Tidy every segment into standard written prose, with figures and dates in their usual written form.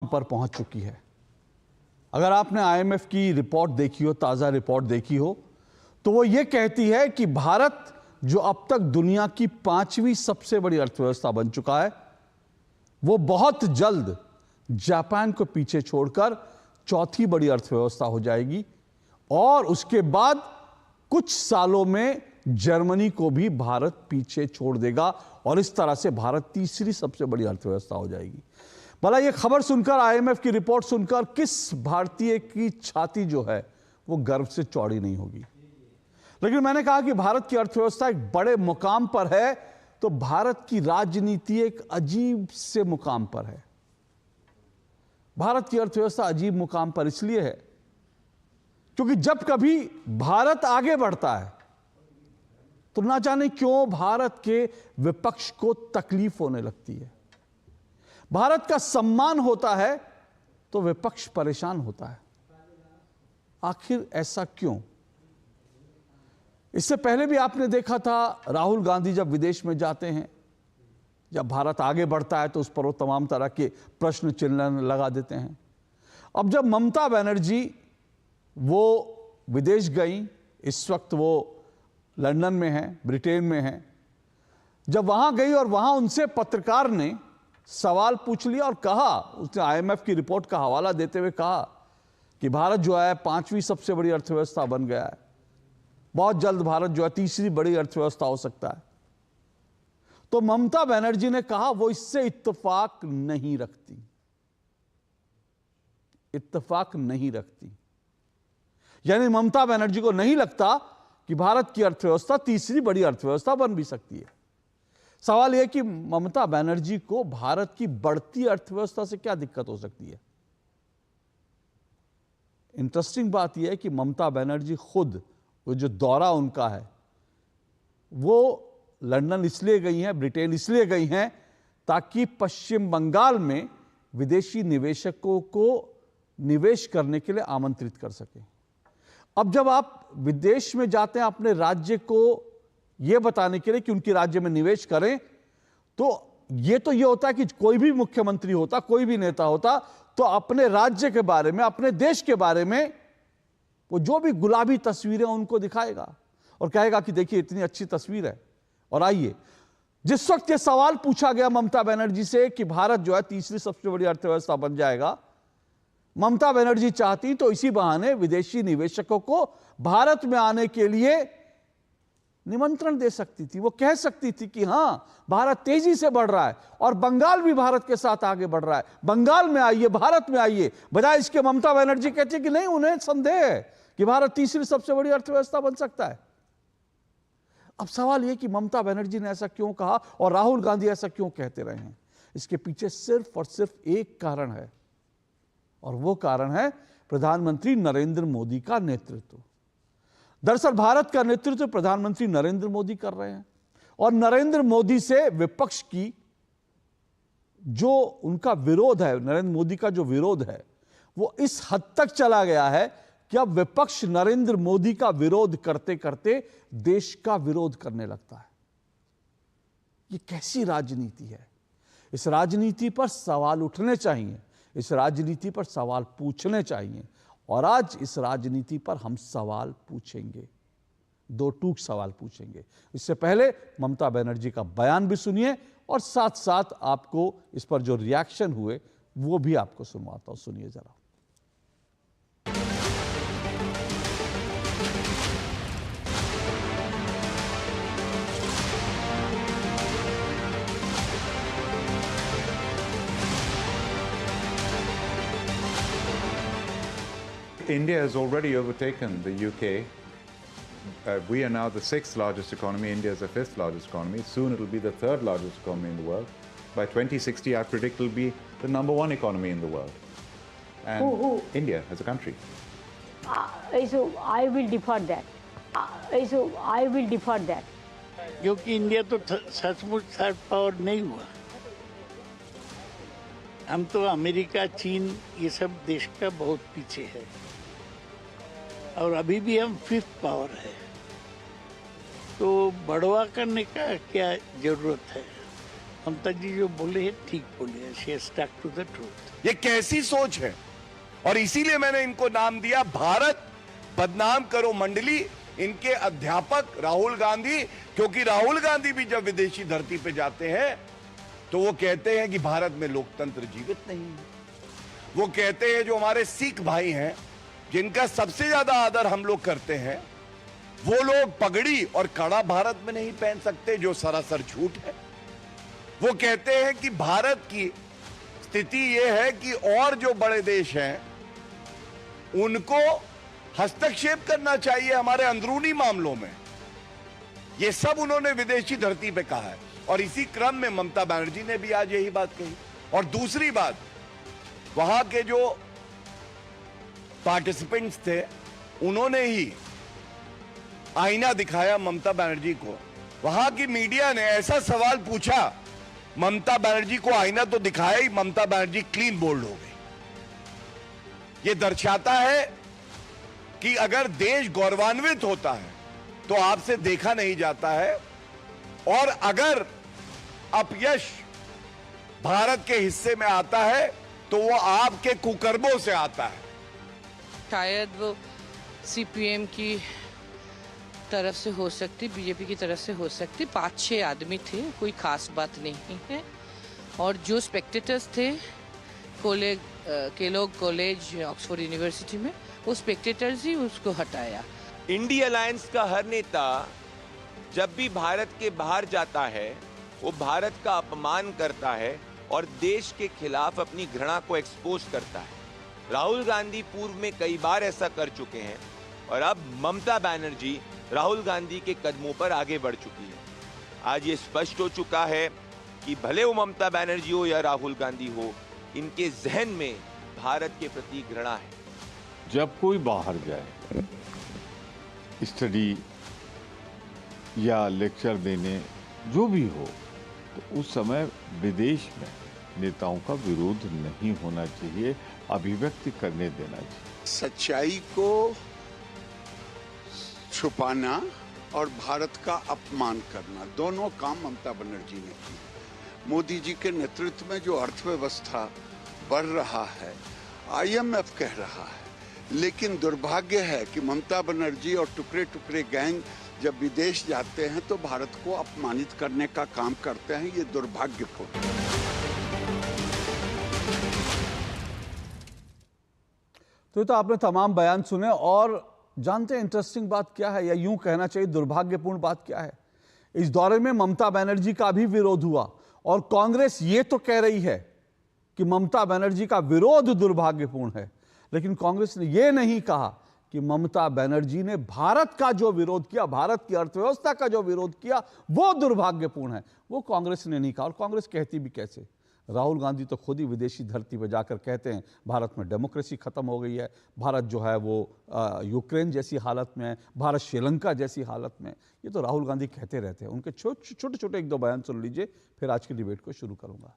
पर पहुंच चुकी है। अगर आपने आईएमएफ की रिपोर्ट देखी हो, ताजा रिपोर्ट देखी हो, तो वो ये कहती है कि भारत जो अब तक दुनिया की 5वीं सबसे बड़ी अर्थव्यवस्था बन चुका है, वो बहुत जल्द जापान को पीछे छोड़कर चौथी बड़ी अर्थव्यवस्था हो जाएगी और उसके बाद कुछ सालों में जर्मनी को भी भारत पीछे छोड़ देगा और इस तरह से भारत तीसरी सबसे बड़ी अर्थव्यवस्था हो जाएगी। भला ये खबर सुनकर, आईएमएफ की रिपोर्ट सुनकर किस भारतीय की छाती जो है वो गर्व से चौड़ी नहीं होगी। लेकिन मैंने कहा कि भारत की अर्थव्यवस्था एक बड़े मुकाम पर है, तो भारत की राजनीति एक अजीब से मुकाम पर है। भारत की अर्थव्यवस्था अजीब मुकाम पर इसलिए है क्योंकि जब कभी भारत आगे बढ़ता है तो ना जाने क्यों भारत के विपक्ष को तकलीफ होने लगती है। भारत का सम्मान होता है तो विपक्ष परेशान होता है। आखिर ऐसा क्यों? इससे पहले भी आपने देखा था, राहुल गांधी जब विदेश में जाते हैं, जब भारत आगे बढ़ता है तो उस पर वो तमाम तरह के प्रश्न चिन्ह लगा देते हैं। अब जब ममता बनर्जी वो विदेश गई, इस वक्त वो लंदन में हैं, ब्रिटेन में हैं, जब वहां गई और वहां उनसे पत्रकार ने सवाल पूछ लिया और कहा, उसने आईएमएफ की रिपोर्ट का हवाला देते हुए कहा कि भारत जो है 5वीं सबसे बड़ी अर्थव्यवस्था बन गया है, बहुत जल्द भारत जो है तीसरी बड़ी अर्थव्यवस्था हो सकता है, तो ममता बनर्जी ने कहा वो इससे इत्तेफाक नहीं रखती, इत्तेफाक नहीं रखती। यानी ममता बनर्जी को नहीं लगता कि भारत की अर्थव्यवस्था तीसरी बड़ी अर्थव्यवस्था बन भी सकती है। सवाल यह कि ममता बनर्जी को भारत की बढ़ती अर्थव्यवस्था से क्या दिक्कत हो सकती है? इंटरेस्टिंग बात यह है कि ममता बनर्जी खुद, वो जो दौरा उनका है, वो लंदन इसलिए गई हैं, ब्रिटेन इसलिए गई हैं ताकि पश्चिम बंगाल में विदेशी निवेशकों को निवेश करने के लिए आमंत्रित कर सकें। अब जब आप विदेश में जाते हैं अपने राज्य को यह बताने के लिए कि उनके राज्य में निवेश करें, तो ये होता है कि कोई भी मुख्यमंत्री होता, कोई भी नेता होता, तो अपने राज्य के बारे में, अपने देश के बारे में वो जो भी गुलाबी तस्वीरें उनको दिखाएगा और कहेगा कि देखिए इतनी अच्छी तस्वीर है और आइए। जिस वक्त ये सवाल पूछा गया ममता बनर्जी से कि भारत जो है तीसरी सबसे बड़ी अर्थव्यवस्था बन जाएगा, ममता बनर्जी चाहती तो इसी बहाने विदेशी निवेशकों को भारत में आने के लिए निमंत्रण दे सकती थी। वो कह सकती थी कि हां, भारत तेजी से बढ़ रहा है और बंगाल भी भारत के साथ आगे बढ़ रहा है, बंगाल में आइए, भारत में आइए। बजाय इसके ममता बनर्जी कहती है कि नहीं, उन्हें संदेह है कि भारत तीसरी सबसे बड़ी अर्थव्यवस्था बन सकता है। अब सवाल यह कि ममता बनर्जी ने ऐसा क्यों कहा और राहुल गांधी ऐसा क्यों कहते रहे हैं? इसके पीछे सिर्फ और सिर्फ एक कारण है और वो कारण है प्रधानमंत्री नरेंद्र मोदी का नेतृत्व। दरअसल भारत का नेतृत्व प्रधानमंत्री नरेंद्र मोदी कर रहे हैं और नरेंद्र मोदी से विपक्ष की जो उनका विरोध है, नरेंद्र मोदी का जो विरोध है, वो इस हद तक चला गया है कि अब विपक्ष नरेंद्र मोदी का विरोध करते करते देश का विरोध करने लगता है। ये कैसी राजनीति है? इस राजनीति पर सवाल उठने चाहिए, इस राजनीति पर सवाल पूछने चाहिए और आज इस राजनीति पर हम सवाल पूछेंगे, दो टूक सवाल पूछेंगे। इससे पहले ममता बनर्जी का बयान भी सुनिए और साथ साथ आपको इस पर जो रिएक्शन हुए वो भी आपको सुनवाता हूं। सुनिए जरा। India has already overtaken the UK. We are now the 6th largest economy. India is the 5th largest economy. Soon it will be the 3rd largest economy in the world. By 2060, I predict it will be the #1 economy in the world. And India as a country. So I will defer that. So I will defer that. क्योंकि India तो सचमुच third power नहीं हुआ। हम तो America, चीन, ये सब देश का बहुत पीछे है और अभी भी हम 5th पावर है। तो बढ़वा करने का क्या जरूरत है? ममता जी जो बोले हैं ठीक बोले हैं, she stuck to the truth. ये कैसी सोच है, और इसीलिए मैंने इनको नाम दिया भारत बदनाम करो मंडली, इनके अध्यापक राहुल गांधी। क्योंकि राहुल गांधी भी जब विदेशी धरती पे जाते हैं तो वो कहते हैं कि भारत में लोकतंत्र जीवित नहीं है। वो कहते हैं जो हमारे सिख भाई हैं जिनका सबसे ज्यादा आदर हम लोग करते हैं, वो लोग पगड़ी और कड़ा भारत में नहीं पहन सकते, जो सरासर झूठ है। वो कहते हैं कि भारत की स्थिति यह है कि और जो बड़े देश हैं उनको हस्तक्षेप करना चाहिए हमारे अंदरूनी मामलों में। ये सब उन्होंने विदेशी धरती पे कहा है, और इसी क्रम में ममता बनर्जी ने भी आज यही बात कही। और दूसरी बात, वहां के जो पार्टिसिपेंट्स थे उन्होंने ही आईना दिखाया ममता बनर्जी को। वहां की मीडिया ने ऐसा सवाल पूछा, ममता बनर्जी को आईना तो दिखाया ही, ममता बनर्जी क्लीन बोल्ड हो गई। यह दर्शाता है कि अगर देश गौरवान्वित होता है तो आपसे देखा नहीं जाता है, और अगर अपयश भारत के हिस्से में आता है तो वो आपके कुकर्मों से आता है। शायद वो सीपीएम की तरफ से हो सकती, बीजेपी की तरफ से हो सकती। 5-6 आदमी थे, कोई खास बात नहीं है। और जो स्पेक्टेटर्स थे केलोग कॉलेज ऑक्सफोर्ड यूनिवर्सिटी में, वो स्पेक्टेटर्स ही उसको हटाया। इंडी अलायंस का हर नेता जब भी भारत के बाहर जाता है वो भारत का अपमान करता है और देश के खिलाफ अपनी घृणा को एक्सपोज करता है। राहुल गांधी पूर्व में कई बार ऐसा कर चुके हैं, और अब ममता बनर्जी राहुल गांधी के कदमों पर आगे बढ़ चुकी है। आज ये स्पष्ट हो चुका है कि भले वो ममता बनर्जी हो या राहुल गांधी हो, इनके जहन में भारत के प्रति घृणा है। जब कोई बाहर जाए स्टडी या लेक्चर देने जो भी हो, तो उस समय विदेश में नेताओं का विरोध नहीं होना चाहिए, अभिव्यक्ति करने देना चाहिए। सच्चाई को छुपाना और भारत का अपमान करना, दोनों काम ममता बनर्जी ने किए। मोदी जी के नेतृत्व में जो अर्थव्यवस्था बढ़ रहा है, आईएमएफ कह रहा है, लेकिन दुर्भाग्य है कि ममता बनर्जी और टुकड़े टुकड़े गैंग जब विदेश जाते हैं तो भारत को अपमानित करने का काम करते हैं। ये दुर्भाग्यपूर्ण है। तो ये तो आपने तमाम बयान सुने, और जानते हैं इंटरेस्टिंग बात क्या है, या यूं कहना चाहिए दुर्भाग्यपूर्ण बात क्या है। इस दौरे में ममता बनर्जी का भी विरोध हुआ, और कांग्रेस ये तो कह रही है कि ममता बनर्जी का विरोध दुर्भाग्यपूर्ण है, लेकिन कांग्रेस ने यह नहीं कहा कि ममता बनर्जी ने भारत का जो विरोध किया, भारत की अर्थव्यवस्था का जो विरोध किया, वो दुर्भाग्यपूर्ण है। वो कांग्रेस ने नहीं कहा, और कांग्रेस कहती भी कैसे। राहुल गांधी तो खुद ही विदेशी धरती पर जाकर कहते हैं भारत में डेमोक्रेसी खत्म हो गई है, भारत जो है वो यूक्रेन जैसी हालत में है, भारत श्रीलंका जैसी हालत में। ये तो राहुल गांधी कहते रहते हैं। उनके छोटे छोटे 1-2 बयान सुन लीजिए, फिर आज की डिबेट को शुरू करूंगा।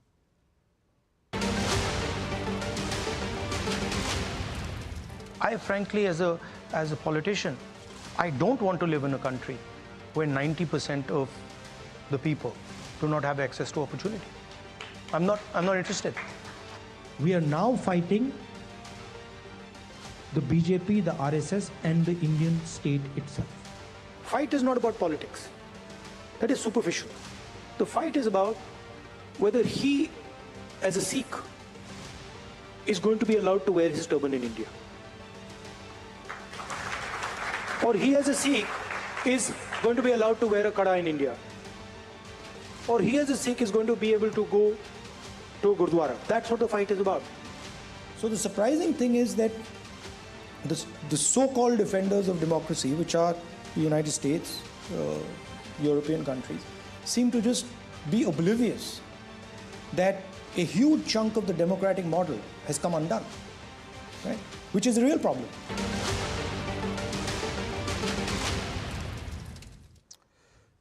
I frankly, as a politician, I don't want to live in a country where 90% of the people do not have access to opportunity. I'm not interested. We are now fighting the BJP, the RSS, and the Indian state itself. Fight is not about politics. That is superficial. The fight is about whether he, as a Sikh, is going to be allowed to wear his turban in India. Or he as a Sikh is going to be allowed to wear a kada in India. Or he as a Sikh is going to be able to go to Gurdwara. That's what the fight is about. So the surprising thing is that the so-called defenders of democracy, which are the United States, European countries, seem to just be oblivious that a huge chunk of the democratic model has come undone, right? Which is a real problem.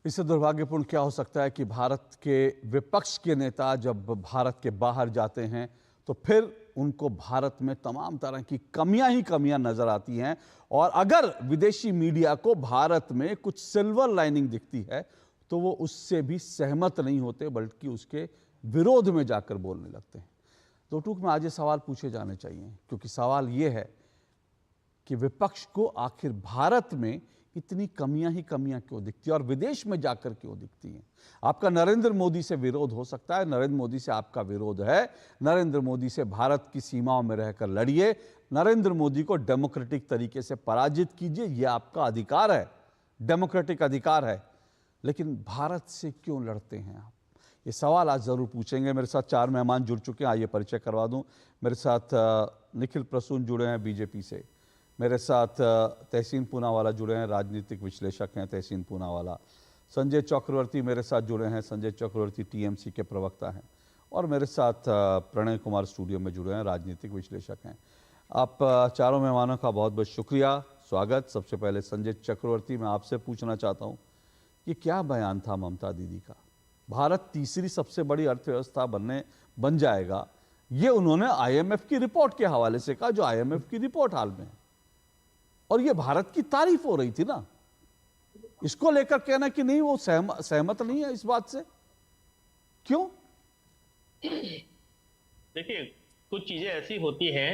इससे दुर्भाग्यपूर्ण क्या हो सकता है कि भारत के विपक्ष के नेता जब भारत के बाहर जाते हैं तो फिर उनको भारत में तमाम तरह की कमियां ही कमियां नजर आती हैं, और अगर विदेशी मीडिया को भारत में कुछ सिल्वर लाइनिंग दिखती है तो वो उससे भी सहमत नहीं होते, बल्कि उसके विरोध में जाकर बोलने लगते हैं। तो टूक में आज ये सवाल पूछे जाने चाहिए, क्योंकि सवाल ये है कि विपक्ष को आखिर भारत में इतनी कमियां ही कमियां क्यों दिखती है और विदेश में जाकर क्यों दिखती हैं। आपका नरेंद्र मोदी से विरोध हो सकता है, नरेंद्र मोदी से आपका विरोध है, नरेंद्र मोदी से भारत की सीमाओं में रहकर लड़िए, नरेंद्र मोदी को डेमोक्रेटिक तरीके से पराजित कीजिए, यह आपका अधिकार है, डेमोक्रेटिक अधिकार है। लेकिन भारत से क्यों लड़ते हैं आप? ये सवाल आज ज़रूर पूछेंगे। मेरे साथ 4 मेहमान जुड़ चुके हैं, आइए परिचय करवा दूं। मेरे साथ निखिल प्रसून जुड़े हैं बीजेपी से, मेरे साथ तहसीन पूनावाला जुड़े हैं, राजनीतिक विश्लेषक हैं तहसीन पूनावाला। संजय चक्रवर्ती मेरे साथ जुड़े हैं, संजय चक्रवर्ती टीएमसी के प्रवक्ता हैं। और मेरे साथ प्रणय कुमार स्टूडियो में जुड़े हैं, राजनीतिक विश्लेषक हैं। आप चारों मेहमानों का बहुत बहुत शुक्रिया, स्वागत। सबसे पहले संजय चक्रवर्ती, मैं आपसे पूछना चाहता हूँ कि क्या बयान था ममता दीदी का? भारत तीसरी सबसे बड़ी अर्थव्यवस्था बन जाएगा, ये उन्होंने आईएमएफ की रिपोर्ट के हवाले से कहा, जो आईएमएफ की रिपोर्ट हाल में है, और ये भारत की तारीफ हो रही थी ना। इसको लेकर कहना कि नहीं वो सहमत नहीं है इस बात से, क्यों? देखिए, कुछ चीजें ऐसी होती हैं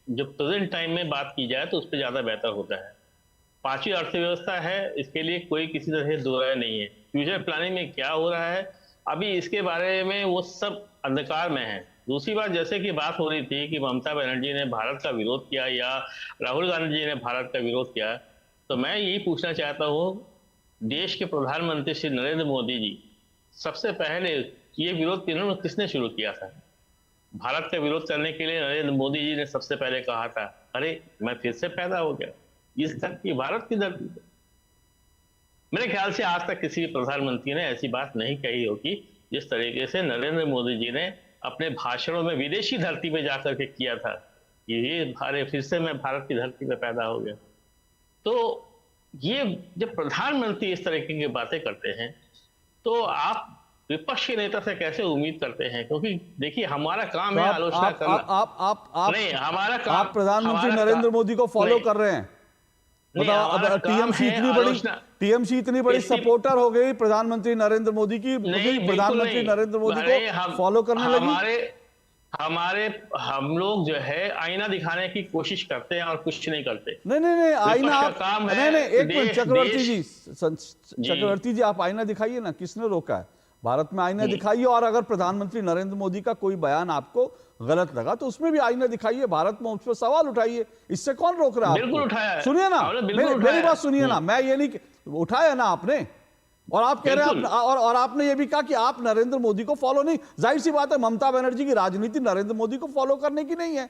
जो प्रेजेंट टाइम में बात की जाए तो उस पर ज्यादा बेहतर होता है। 5वीं अर्थव्यवस्था है, इसके लिए कोई किसी तरह से दो राय नहीं है। फ्यूचर प्लानिंग में क्या हो रहा है अभी इसके बारे में वो सब अंधकार में है। दूसरी बात, जैसे कि बात हो रही थी कि ममता बनर्जी ने भारत का विरोध किया या राहुल गांधी जी ने भारत का विरोध किया, तो मैं यही पूछना चाहता हूँ, देश के प्रधानमंत्री श्री नरेंद्र मोदी जी, सबसे पहले ये विरोध किसने शुरू किया था? भारत का विरोध करने के लिए नरेंद्र मोदी जी ने सबसे पहले कहा था, अरे मैं फिर से पैदा हो गया इस तक की भारत की धरती पर। मेरे ख्याल से आज तक किसी प्रधानमंत्री ने ऐसी बात नहीं कही होगी जिस तरीके से नरेंद्र मोदी जी ने अपने भाषणों में विदेशी धरती पे जाकर के किया था, ये फिर से मैं भारत की धरती पे पैदा हो गया। तो ये जब प्रधानमंत्री इस तरीके की बातें करते हैं तो आप विपक्ष के नेता से कैसे उम्मीद करते हैं? क्योंकि देखिए, हमारा काम है आलोचना करना। नहीं, हमारा काम, आप प्रधानमंत्री नरेंद्र मोदी को फॉलो कर रहे हैं। मतलब टीएमसी इतनी बड़ी सपोर्टर हो गई प्रधानमंत्री नरेंद्र मोदी की, प्रधानमंत्री नरेंद्र मोदी को फॉलो करने लगी। हम लोग जो है आईना दिखाने की कोशिश करते हैं और कुछ नहीं करते। नहीं आईना काम है। नहीं, एक मिनट चक्रवर्ती जी, आप आईना दिखाइए ना, किसने रोका है? भारत में आईना दिखाइए, और अगर प्रधानमंत्री नरेंद्र मोदी का कोई बयान आपको गलत लगा तो उसमें भी आईना दिखाइए, भारत में उस पर सवाल उठाइए। इससे कौन रोक रहा है? बिल्कुल उठाया, सुनिए ना, मेरी बात सुनिए ना, मैं ये नहीं उठाया ना आपने, और आप कह रहे हैं और आपने ये भी कहा कि आप नरेंद्र मोदी को फॉलो नहीं। जाहिर सी बात है, ममता बनर्जी की राजनीति नरेंद्र मोदी को फॉलो करने की नहीं है।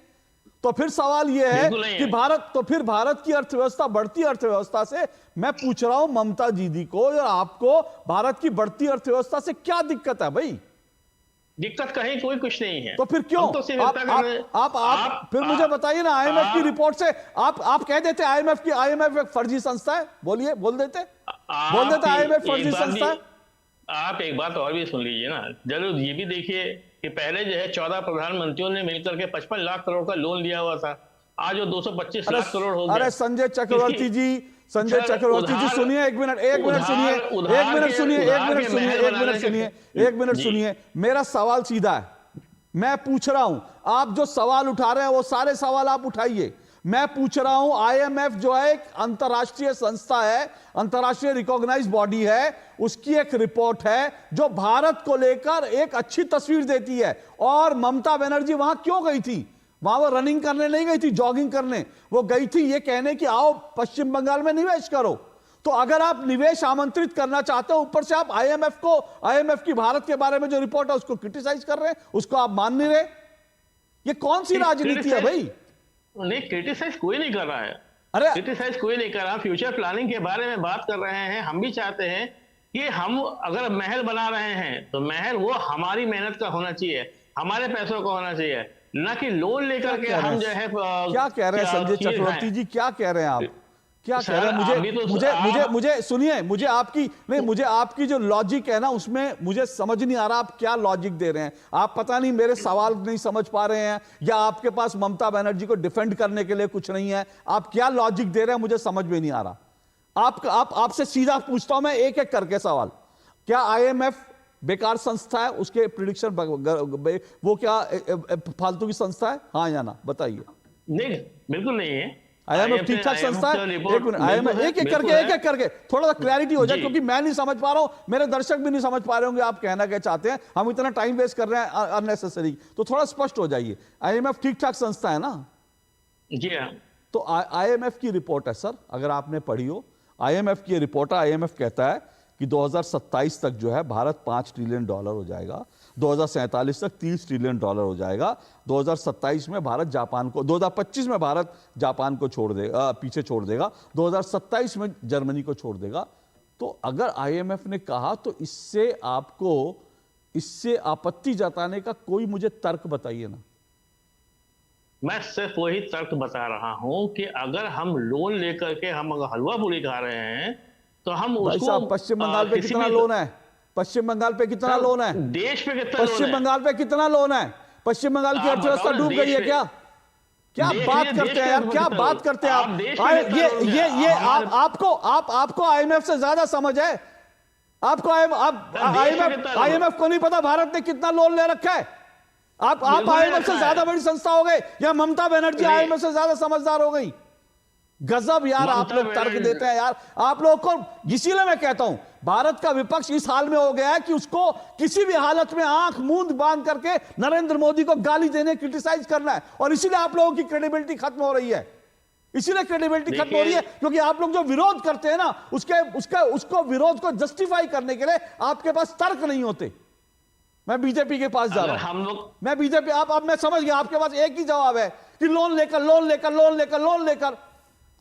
तो फिर सवाल यह है कि भारत की अर्थव्यवस्था, बढ़ती अर्थव्यवस्था से मैं पूछ रहा हूं ममता दीदी को और आपको, भारत की बढ़ती अर्थव्यवस्था से क्या दिक्कत है भाई? दिक्कत कहीं कोई कुछ नहीं है। तो फिर क्यों तो आप फिर मुझे बताइए ना, आईएमएफ की रिपोर्ट से आप कह देते आईएमएफ एक फर्जी संस्था है, बोल देते आईएमएफ फर्जी संस्था है। आप एक बात और भी सुन लीजिए ना, जरूर ये भी देखिए कि पहले जो है 14 प्रधानमंत्रियों ने मिलकर के 55 लाख करोड़ का लोन लिया हुआ था, आज वो 225 लाख करोड़ हो गया। अरे संजय चक्रवर्ती जी सुनिए, एक मिनट सुनिए, मेरा सवाल सीधा है, मैं पूछ रहा हूं, आप जो सवाल उठा रहे हैं वो सारे सवाल आप उठाइए। मैं पूछ रहा हूं, आईएमएफ जो है एक अंतरराष्ट्रीय संस्था है, अंतरराष्ट्रीय रिकॉग्नाइज्ड बॉडी है, उसकी एक रिपोर्ट है जो भारत को लेकर एक अच्छी तस्वीर देती है। और ममता बनर्जी वहां क्यों गई थी? वहां वो रनिंग करने नहीं गई थी, जॉगिंग करने, वो गई थी ये कहने कि आओ पश्चिम बंगाल में निवेश करो। तो अगर आप निवेश आमंत्रित करना चाहते हो, ऊपर से आप आईएमएफ की भारत के बारे में जो रिपोर्ट है उसको क्रिटिसाइज कर रहे हैं, उसको आप मान नहीं रहे। ये कौन सी राजनीति है भाई? नहीं, क्रिटिसाइज कोई नहीं कर रहा है। अरे क्रिटिसाइज कोई नहीं कर रहा, फ्यूचर प्लानिंग के बारे में बात कर रहे हैं। हम भी चाहते हैं कि हम अगर महल बना रहे हैं तो महल वो हमारी मेहनत का होना चाहिए, हमारे पैसों का होना चाहिए, न कि लोन लेकर के हम जो है। क्या कह रहे हैं संजय चक्रवर्ती जी, क्या कह रहे हैं आप? क्या कह रहे हैं? मुझे सुनिए, मुझे आपकी जो लॉजिक है ना, उसमें मुझे समझ नहीं आ रहा आप क्या लॉजिक दे रहे हैं। आप पता नहीं मेरे सवाल नहीं समझ पा रहे हैं, या आपके पास ममता बनर्जी को डिफेंड करने के लिए कुछ नहीं है। आप क्या लॉजिक दे रहे हैं मुझे समझ में नहीं आ रहा। आपसे सीधा पूछता हूं मैं एक एक करके सवाल। क्या आईएमएफ बेकार संस्था है? उसके प्रिडिक्शन वो क्या फालतू की संस्था है? हाँ या ना बताइए। नहीं, बिल्कुल नहीं है। आईएमएफ ठीक ठाक संस्था है। एक मिनट, आईएमएफ एक एक करके थोड़ा सा क्लैरिटी हो जाए, क्योंकि मैं नहीं समझ पा रहा हूं, मेरे दर्शक भी नहीं समझ पा रहे होंगे आप कहना क्या चाहते हैं। हम इतना टाइम वेस्ट कर रहे हैं अननेसेसरी, तो थोड़ा स्पष्ट हो जाइए। आईएमएफ ठीक ठाक संस्था है ना? जी हाँ। तो आईएमएफ की रिपोर्ट है सर, अगर आपने पढ़ी हो आईएमएफ की रिपोर्ट है। आईएमएफ कहता है कि 2027 तक जो है भारत $5 ट्रिलियन हो जाएगा, 2047 तक $30 ट्रिलियन हो जाएगा, 2027 में भारत जापान को, 2025 में भारत जापान को छोड़ देगा, पीछे छोड़ देगा, 2027 में जर्मनी को छोड़ देगा। तो अगर आईएमएफ ने कहा तो इससे आपत्ति जताने का कोई मुझे तर्क बताइए ना। मैं सिर्फ वही तर्क बता रहा हूं कि अगर हम लोन लेकर के हम अगर हलवा पूरी खा रहे हैं तो हम उसको, पश्चिम बंगाल पे कितना लोन है? पश्चिम बंगाल पे कितना लोन है? देश पे कितना? पश्चिम बंगाल पे कितना लोन है? पश्चिम बंगाल की अर्थव्यवस्था डूब गई है क्या? क्या बात करते हैं यार, क्या बात करते हैं आप? ये आपको आईएमएफ से ज्यादा समझ है। आपको आईएमएफ को नहीं पता भारत ने कितना लोन ले रखा है? आप आईएमएफ से ज्यादा बड़ी संस्था हो गई या ममता बनर्जी आईएमएफ से ज्यादा समझदार हो गई? गजब यार, आप लोग तर्क देते हैं यार। आप लोग को, इसीलिए मैं कहता हूं भारत का विपक्ष इस हाल में हो गया है कि उसको किसी भी हालत में आंख मूंद बांध करके नरेंद्र मोदी को गाली देने, क्रिटिसाइज करना है, और इसीलिए आप लोगों की क्रेडिबिलिटी खत्म हो रही है। इसीलिए क्रेडिबिलिटी खत्म हो रही है क्योंकि आप लोग जो विरोध करते हैं ना, उसको विरोध को जस्टिफाई करने के लिए आपके पास तर्क नहीं होते। मैं बीजेपी के पास जा रहा हूं, मैं बीजेपी, अब मैं समझ गया आपके पास एक ही जवाब है कि लोन लेकर।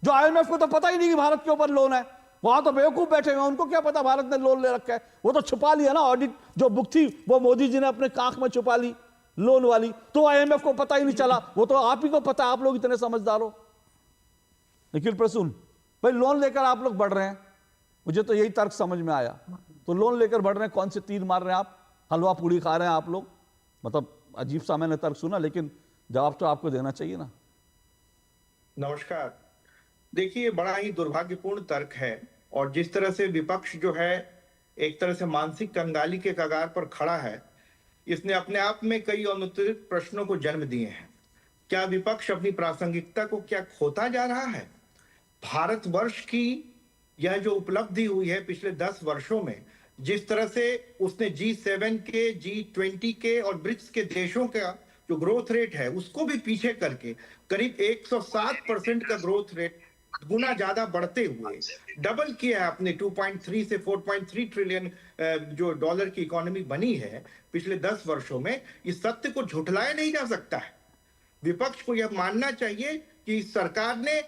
जो आईएमएफ को तो पता ही नहीं कि भारत के ऊपर लोन है, वहां तो बेवकूफ बैठे हुए हैं, उनको क्या पता भारत ने लोन ले रखा है। वो तो छुपा लिया ना, ऑडिट जो बुक थी वो मोदी जी ने अपने काख में छुपा ली लोन वाली, तो आईएमएफ को पता ही नहीं चला। वो तो आप ही को पता, आप लोग इतने समझदार हो। निखिल प्रसून भाई, लोन लेकर आप लोग बढ़ रहे हैं, मुझे तो यही तर्क समझ में आया। तो लोन लेकर बढ़ रहे हैं, कौन से तीर मार रहे हैं आप? हलवा पूड़ी खा रहे हैं आप लोग? मतलब अजीब सा मैंने तर्क सुना, लेकिन जवाब तो आपको देना चाहिए ना। नमस्कार। देखिए, बड़ा ही दुर्भाग्यपूर्ण तर्क है, और जिस तरह से विपक्ष जो है एक तरह से मानसिक कंगाली के कगार पर खड़ा है, इसने अपने आप में कई अनुत्तरित प्रश्नों को जन्म दिए हैं। क्या विपक्ष अपनी प्रासंगिकता को क्या खोता जा रहा है? भारतवर्ष की यह जो उपलब्धि हुई है पिछले 10 वर्षों में, जिस तरह से उसने G7 के, G20 के और ब्रिक्स के देशों का जो ग्रोथ रेट है उसको भी पीछे करके करीब 107% का ग्रोथ रेट गुना ज्यादा बढ़ते हुए डबल किया है अपने 2.3 से 4.3 ट्रिलियन जो डॉलर की इकोनॉमी बनी है पिछले 10 वर्षों में। इस सत्य को झुठलाया नहीं जा सकता है। विपक्ष को यह मानना चाहिए कि सरकार ने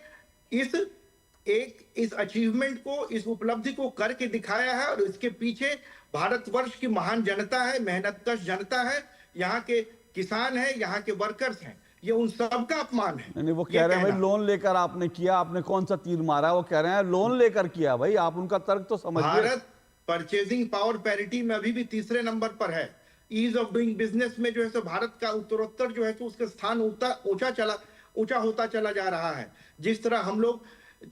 इस अचीवमेंट को, इस उपलब्धि को करके दिखाया है, और इसके पीछे भारतवर्ष की महान जनता है, मेहनतकश जनता है, यहाँ के किसान है, यहाँ के वर्कर्स हैं। ये उन सब का अपमान है। नहीं, वो कह रहे हैं भाई लोन लेकर आपने किया, आपने कौन सा तीर मारा? वो कह रहे हैं लोन लेकर किया। भाई आप उनका तर्क तो समझिए। भारत परचेजिंग पावर पैरिटी में अभी भी तीसरे नंबर पर है। ईज ऑफ डूइंग बिजनेस में जो है सो भारत का उत्तरोत्तर जो है तो उसका स्थान ऊंचा होता चला जा रहा है। जिस तरह हम लोग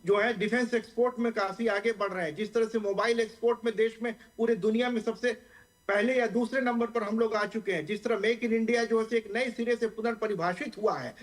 जो है डिफेंस एक्सपोर्ट में काफी आगे बढ़ रहे हैं, जिस तरह से मोबाइल एक्सपोर्ट में देश में पूरे दुनिया में सबसे पहले या दूसरे नंबर पर हम लोग आ चुके हैं, जिस तरह मेक इन इंडिया जो है एक नए सिरे से पुनर्परिभाषित हुआ है।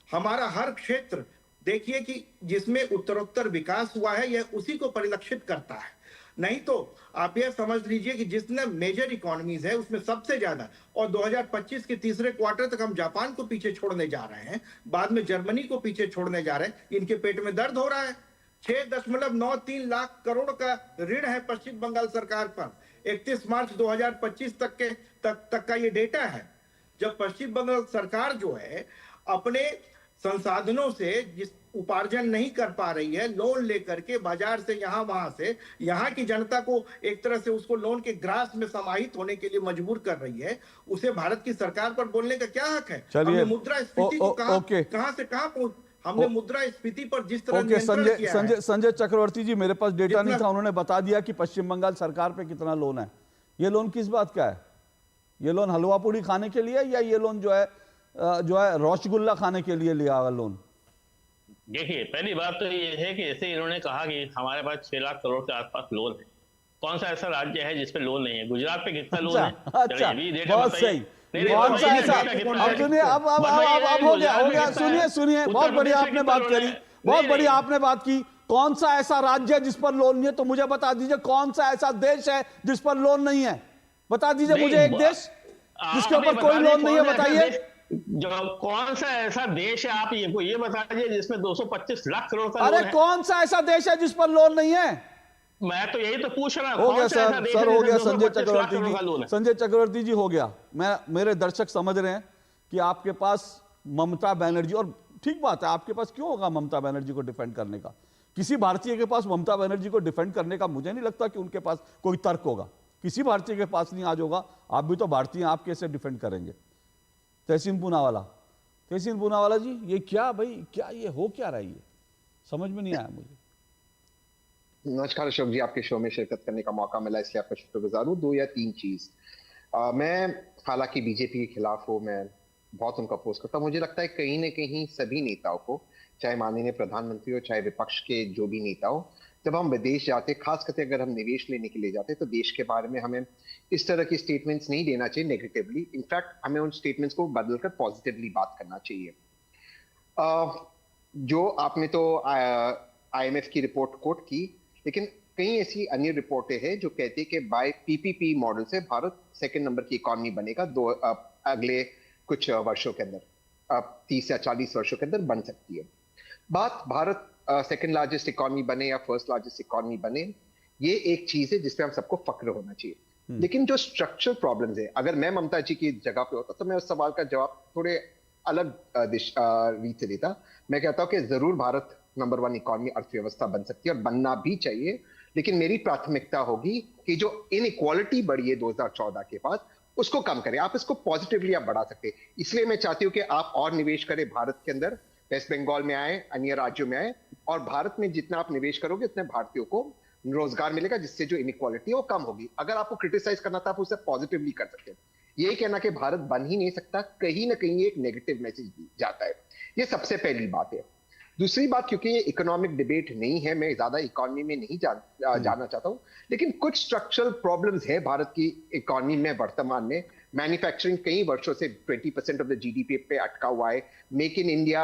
हमारा हर क्षेत्र देखिए कि जिसमें उत्तरोत्तर विकास हुआ है, यह उसी को परिलक्षित करता है। नहीं तो आप यह समझ लीजिए कि जितने मेजर इकोनॉमीज है उसमें सबसे ज्यादा, और 2025 के तीसरे क्वार्टर तक हम जापान को पीछे छोड़ने जा रहे हैं, बाद में जर्मनी को पीछे छोड़ने जा रहे हैं। इनके पेट में दर्द हो रहा है। 6.93 लाख करोड़ का ऋण है पश्चिम बंगाल सरकार पर। 31 मार्च 2025 तक का ये डेटा है। जब पश्चिम बंगाल सरकार जो है अपने संसाधनों से जिस उपार्जन नहीं कर पा रही है, लोन लेकर के बाजार से वहां से यहाँ की जनता को एक तरह से उसको लोन के ग्रास में समाहित होने के लिए मजबूर कर रही है, उसे भारत की सरकार पर बोलने का क्या हक है? हमने मुद्रास्फीति को कहां से कहां हमने मुद्रास्फीति पर जिस तरह नियंत्रण किया है। संजय चक्रवर्ती जी, मेरे पास डेटा नहीं था, उन्होंने बता दिया कि पश्चिम बंगाल सरकार पे कितना लोन है। ये लोन किस बात का है? ये लोन हलवा पूड़ी खाने के लिए, या ये लोन जो है रसगुल्ला खाने के लिए लिया हुआ लोन? देखिए, पहली बात तो ये है कि जैसे इन्होंने कहा कि हमारे पास 6 लाख करोड़ के आसपास लोन है, कौन सा ऐसा राज्य है जिसपे लोन नहीं है? गुजरात पे कितना लोन है? अच्छा, चलिए, ये डेटा बहुत बताइए। सही। नहीं, कौन सा ये ऐसा, डेटा कितना अब है? सुनिए, अब हो गया, सुनिए, बहुत बढ़िया आपने बात करी, बहुत बढ़िया आपने बात की। कौन सा ऐसा राज्य है जिस पर लोन नहीं है? तो मुझे बता दीजिए, कौन सा ऐसा देश है जिस पर लोन नहीं है? बता दीजिए मुझे एक देश जिसके ऊपर कोई लोन नहीं है, बताइए। जो कौन सा ऐसा देश है, आप ये बता दीजिए जिसमें 225 लाख करोड़ का अरे लोन है। कौन सा ऐसा देश है जिस पर लोन नहीं है? मैं तो यही तो पूछ रहा हूं। हो गया सर, हो गया संजय 225 लाख चक्रवर्ती करोड़ का लोन जी, है। संजय चक्रवर्ती जी हो गया। मेरे दर्शक समझ रहे हैं कि आपके पास ममता बनर्जी, और ठीक बात है, आपके पास क्यों होगा ममता बनर्जी को डिफेंड करने का? किसी भारतीय के पास ममता बनर्जी को डिफेंड करने का मुझे नहीं लगता कि उनके पास कोई तर्क होगा। किसी भारतीय के पास नहीं आज होगा। आप भी तो भारतीय हैं, आप कैसे डिफेंड करेंगे? तहसीन पूनावाला जी, ये क्या भाई, क्या ये हो क्या रहा है? ये समझ में नहीं आया मुझे। नमस्कार अशोक जी, आपके शो में शिरकत करने का मौका मिला इसलिए आपका शुक्रगुजार हूँ। 2 या 3 चीज मैं हालांकि बीजेपी के खिलाफ हूँ, मैं बहुत उनका अपोज करता हूँ। मुझे लगता है कहीं ना कहीं सभी नेताओं को, चाहे माननीय प्रधानमंत्री हो चाहे विपक्ष के जो भी नेता हो, जब हम विदेश जाते, खास करके अगर हम निवेश लेने के लिए जाते, तो देश के बारे में हमें इस तरह की स्टेटमेंट्स नहीं देना चाहिए नेगेटिवली। इनफैक्ट हमें उन स्टेटमेंट्स को बदलकर पॉजिटिवली बात करना चाहिए। जो आपने तो IMF की रिपोर्ट कोट की, लेकिन कई ऐसी अन्य रिपोर्टें हैं जो कहती है कि बाय PPP मॉडल से भारत 2nd नंबर की इकोनॉमी बनेगा अगले कुछ वर्षों के अंदर, 30 या 40 वर्षों के अंदर बन सकती है। बात भारत 2nd लार्जेस्ट इकोनॉमी बने या 1st लार्जेस्ट इकोनॉमी बने, ये एक चीज है जिसपे हम सबको फक्र होना चाहिए। लेकिन जो स्ट्रक्चरल प्रॉब्लम्स है, अगर मैं ममता जी की जगह पे होता तो मैं उस सवाल का जवाब थोड़े अलग रीत से देता। मैं कहता हूं कि जरूर भारत नंबर 1 इकोनॉमी अर्थव्यवस्था बन सकती है और बनना भी चाहिए, लेकिन मेरी प्राथमिकता होगी कि जो इनइक्वालिटी बढ़ी है 2014 के बाद, उसको कम करें। आप इसको पॉजिटिवली आप बढ़ा सकते हैं। इसलिए मैं चाहती हूं कि आप और निवेश करें भारत के अंदर, वेस्ट बंगाल में आए, अन्य राज्यों में आए, और भारत में जितना आप निवेश करोगे उतने भारतीयों को रोजगार मिलेगा, जिससे जो इनइक्वालिटी है वो कम होगी। अगर आपको क्रिटिसाइज करना था, आप उसे पॉजिटिवली कर सकते हैं। यही कहना कि भारत बन ही नहीं सकता, कहीं ना कहीं एक नेगेटिव मैसेज जाता है। ये सबसे पहली बात है। दूसरी बात, क्योंकि ये इकोनॉमिक डिबेट नहीं है, मैं ज्यादा इकोनॉमी में नहीं जाना चाहता हूं, लेकिन कुछ स्ट्रक्चरल प्रॉब्लम्स है भारत की इकोनॉमी में वर्तमान में। मैन्युफैक्चरिंग कई वर्षों से 20% ऑफ द GDP पे अटका हुआ है। मेक इन इंडिया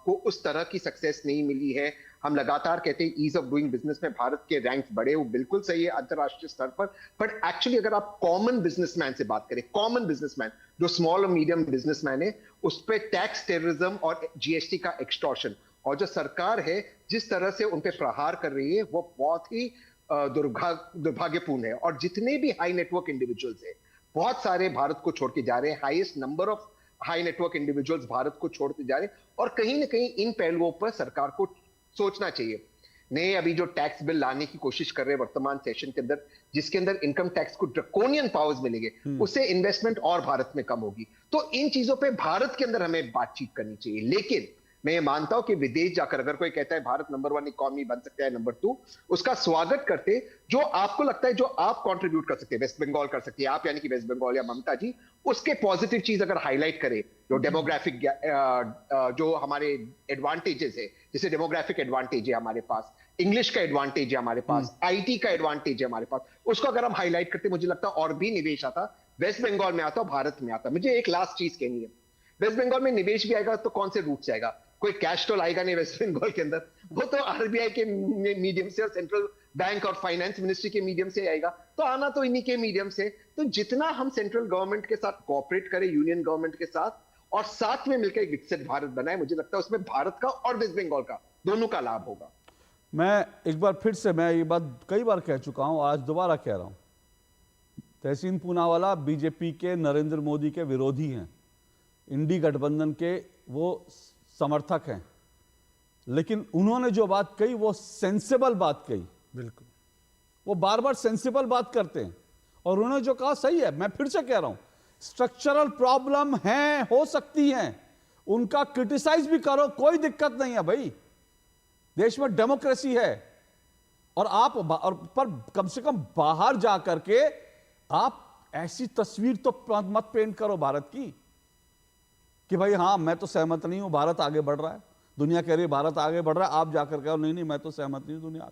को उस तरह की सक्सेस नहीं मिली है। हम लगातार कहते हैं ईज ऑफ डूइंग बिजनेस में भारत के रैंक्स बढ़े, वो बिल्कुल सही है अंतरराष्ट्रीय स्तर पर, बट एक्चुअली अगर आप कॉमन बिजनेसमैन से बात करें, कॉमन बिजनेसमैन जो स्मॉल और मीडियम बिजनेसमैन है, उस पर टैक्स टेररिज्म और GST का एक्सटॉर्शन, और जो सरकार है जिस तरह से उन पे प्रहार कर रही है, वो बहुत ही दुर्भाग्यपूर्ण है। और जितने भी हाई नेटवर्क इंडिविजुअल्स है, बहुत सारे भारत को छोड़ के जा रहे हैं। Highest number of high network individuals Bharat को छोड़ते जा रहे हैं, और कहीं ना कहीं इन पहलुओं पर सरकार को सोचना चाहिए। नए अभी जो टैक्स बिल लाने की कोशिश कर रहे हैं वर्तमान सेशन के अंदर, जिसके अंदर इनकम टैक्स को ड्रैकोनियन पावर्स मिलेंगे, उससे इन्वेस्टमेंट और भारत में कम होगी। तो इन चीजों पे भारत के अंदर हमें बातचीत करनी चाहिए। लेकिन मैं ये मानता हूं कि विदेश जाकर अगर कोई कहता है भारत नंबर 1 इकोनॉमी बन सकता है, नंबर 2, उसका स्वागत करते। जो आपको लगता है, जो आप कंट्रीब्यूट कर सकते हैं, वेस्ट बंगाल कर सकती है, आप यानी कि वेस्ट बंगाल या ममता जी, उसके पॉजिटिव चीज अगर हाईलाइट करें, जो डेमोग्राफिक जो हमारे एडवांटेजेस है, जैसे डेमोग्राफिक एडवांटेज है हमारे पास, इंग्लिश का एडवांटेज है हमारे पास, IT का एडवांटेज है हमारे पास, उसको अगर हम हाईलाइट करते, मुझे लगता है और भी निवेश आता, वेस्ट बंगाल में आता, भारत में आता। मुझे एक लास्ट चीज कहनी है, वेस्ट बंगाल में निवेश भी आएगा तो कौन से रूट से आएगा? कोई कैश तो लाएगा नहीं वेस्ट बंगाल के अंदर, वो तो RBI के मीडियम से और सेंट्रल बैंक और फाइनेंस मिनिस्ट्री के मीडियम से आएगा, तो आना तो इन्हीं के मीडियम से। तो जितना हम सेंट्रल गवर्नमेंट के साथ कोऑपरेट करें, यूनियन गवर्नमेंट के साथ, और साथ में मिलकर एक विकसित भारत बनाए, मुझे लगता है उसमें भारत का और वेस्ट बंगाल का दोनों का लाभ होगा। मैं एक बार फिर से, मैं ये बात कई बार कह चुका हूं, आज दोबारा कह रहा हूं, तहसीन पूनावाला बीजेपी के, नरेंद्र मोदी के विरोधी हैं, इंडी गठबंधन के वो समर्थक हैं, लेकिन उन्होंने जो बात कही वो सेंसिबल बात कही। बिल्कुल, वो बार बार सेंसिबल बात करते हैं, और उन्होंने जो कहा सही है। मैं फिर से कह रहा हूं, स्ट्रक्चरल प्रॉब्लम हैं, हो सकती हैं, उनका क्रिटिसाइज भी करो, कोई दिक्कत नहीं है भाई, देश में डेमोक्रेसी है। और आप पर कम से कम बाहर जा करके आप ऐसी तस्वीर तो मत पेंट करो भारत की कि भाई हाँ मैं तो सहमत नहीं हूं, भारत आगे बढ़ रहा है, दुनिया कह रही है भारत आगे बढ़ रहा है, आप जाकर कहो नहीं नहीं मैं तो सहमत नहीं हूं दुनिया।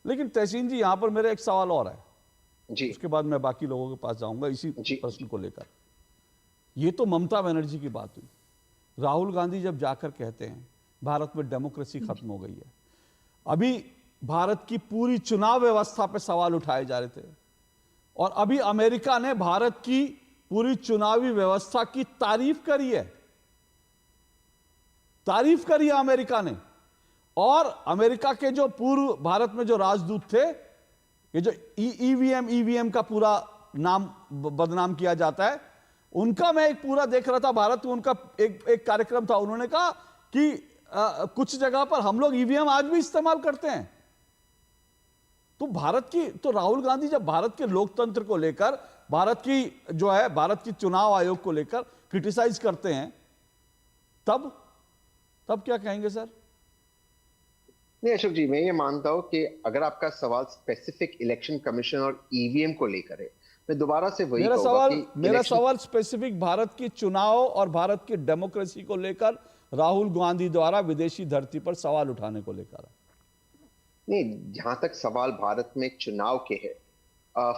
लेकिन तहसीन जी, यहां पर मेरा एक सवाल और है जी, उसके बाद मैं बाकी लोगों के पास जाऊंगा इसी प्रश्न को लेकर। ये तो ममता बनर्जी की बात हुई। राहुल गांधी जब जाकर कहते हैं भारत में डेमोक्रेसी खत्म हो गई है, अभी भारत की पूरी चुनाव व्यवस्था पर सवाल उठाए जा रहे थे, और अभी अमेरिका ने भारत की पूरी चुनावी व्यवस्था की तारीफ करी है, अमेरिका ने। और अमेरिका के जो पूर्व भारत में जो राजदूत थे, ये जो ईवीएम का पूरा नाम बदनाम किया जाता है, उनका मैं एक पूरा देख रहा था भारत में, उनका एक कार्यक्रम था। उन्होंने कहा कि कुछ जगह पर हम लोग ईवीएम आज भी इस्तेमाल करते हैं। तो राहुल गांधी जब भारत के लोकतंत्र को लेकर, भारत की चुनाव आयोग को लेकर क्रिटिसाइज करते हैं, तब क्या कहेंगे सर? नहीं अशोक जी, मैं ये मानता हूं कि अगर आपका सवाल स्पेसिफिक इलेक्शन कमीशन और ईवीएम को लेकर है, मैं दोबारा से वही मेरा सवाल स्पेसिफिक भारत की चुनाव और भारत की डेमोक्रेसी को लेकर राहुल गांधी द्वारा विदेशी धरती पर सवाल उठाने को लेकर। नहीं, जहां तक सवाल भारत में चुनाव के है,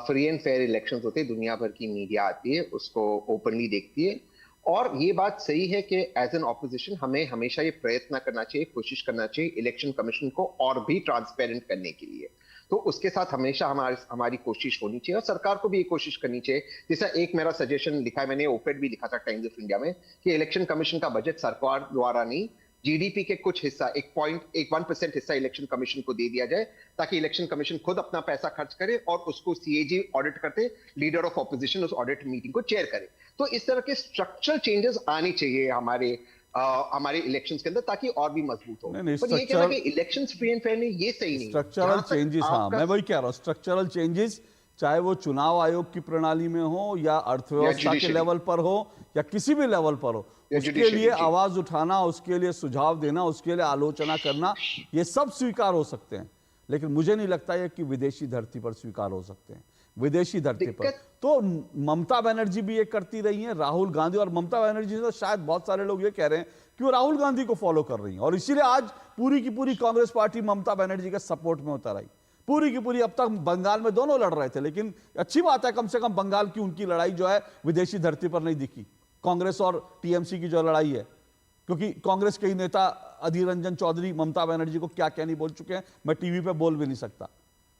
फ्री एंड फेयर इलेक्शंस होते हैं, दुनिया भर की मीडिया आती है, उसको ओपनली देखती है, और ये बात सही है कि एज एन ऑपोजिशन हमें हमेशा ये प्रयत्न करना चाहिए, कोशिश करना चाहिए इलेक्शन कमीशन को और भी ट्रांसपेरेंट करने के लिए। तो उसके साथ हमेशा हमारी कोशिश होनी चाहिए, और सरकार को भी ये कोशिश करनी चाहिए। जैसा एक मेरा सजेशन लिखा है, मैंने ओपेड भी लिखा था टाइम्स ऑफ इंडिया में, कि इलेक्शन कमीशन का बजट सरकार द्वारा नहीं, जीडीपी के कुछ हिस्सा 1% हिस्सा इलेक्शन कमीशन को दे दिया जाए, ताकि इलेक्शन कमीशन खुद अपना पैसा खर्च करे और उसको सीएजी ऑडिट करते, लीडर ऑफ ऑपोजिशन उस ऑडिट मीटिंग को चेयर करे। तो इस तरह के स्ट्रक्चरल चेंजेस आने चाहिए हमारे इलेक्शंस के अंदर, ताकि और भी मजबूत हो। पर ये कहना कि इलेक्शंस फ्री एंड फेयर नहीं, ये सही नहीं। स्ट्रक्चरल चेंजेस, हाँ मैं वही कह रहा हूं, स्ट्रक्चरल चेंजेस, चाहे वो चुनाव आयोग की प्रणाली में हो, या अर्थव्यवस्था के लेवल पर हो, या किसी भी लेवल पर हो, उसके लिए आवाज उठाना, उसके लिए सुझाव देना, उसके लिए आलोचना करना, ये सब स्वीकार हो सकते हैं। लेकिन मुझे नहीं लगता है कि विदेशी धरती पर स्वीकार हो सकते हैं। विदेशी धरती पर तो ममता बनर्जी भी ये करती रही हैं, राहुल गांधी, और ममता बनर्जी से शायद बहुत सारे लोग ये कह रहे हैं कि वो राहुल गांधी को फॉलो कर रही हैं, और इसीलिए आज पूरी की पूरी कांग्रेस पार्टी ममता बनर्जी के सपोर्ट में उतर आई, पूरी की पूरी। अब तक बंगाल में दोनों लड़ रहे थे, लेकिन अच्छी बात है, कम से कम बंगाल की उनकी लड़ाई जो है विदेशी धरती पर नहीं दिखी। कांग्रेस और टीएमसी की जो लड़ाई है, क्योंकि कांग्रेस के ही नेता अधीर रंजन चौधरी ममता बनर्जी को क्या क्या नहीं बोल चुके हैं, मैं टीवी पे बोल भी नहीं सकता।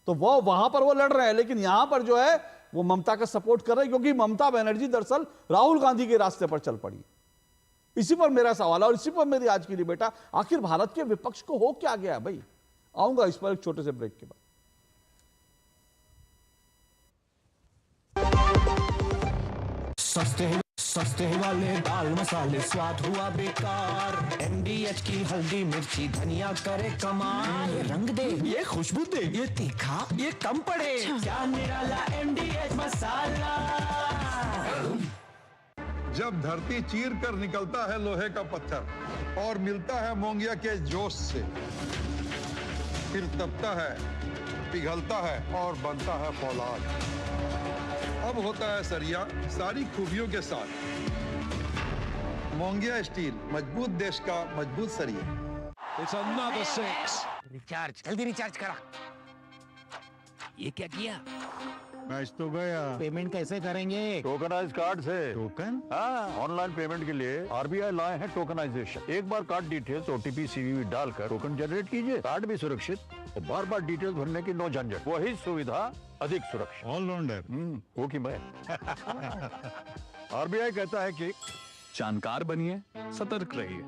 तो वो वहां पर वो लड़ रहे हैं, लेकिन यहां पर जो है वो ममता का सपोर्ट कर रहे हैं, क्योंकि ममता बनर्जी दरअसल राहुल गांधी के रास्ते पर चल पड़ी। इसी पर मेरा सवाल है, और इसी पर मेरी आज की डिबेट है, आखिर भारत के विपक्ष को हो क्या गया भाई? आऊंगा इस पर एक छोटे से ब्रेक के बाद। सस्ते वाले दाल मसाले स्वाद हुआ बेकार, एमडीएच की हल्दी मिर्ची धनिया करे कमाल, ये रंग दे, ये खुशबू दे, ये तीखा, ये कम पड़े, क्या निराला एमडीएच मसाला। जब धरती चीर कर निकलता है लोहे का पत्थर और मिलता है मोंगिया के जोश से, फिर तपता है, पिघलता है और बनता है फौलाद। अब होता है सरिया सारी खूबियों के साथ। मोंगिया स्टील, मजबूत देश का मजबूत सरिया। It's another six. रिचार्ज, जल्दी रिचार्ज करा। ये क्या किया? मैच तो गया। पेमेंट कैसे करेंगे? टोकनाइज कार्ड से। टोकन? हाँ, ऑनलाइन पेमेंट के लिए आरबीआई लाए हैं टोकनाइजेशन। एक बार कार्ड डिटेल्स, ओटीपी, सीवीवी डालकर टोकन जनरेट कीजिए, कार्ड भी सुरक्षित और बार बार डिटेल्स भरने की नो झंझट, वही सुविधा अधिक सुरक्षा। ऑलराउंडर वो की मैं। आरबीआई कहता है कि जानकार बनिए, सतर्क रहिए।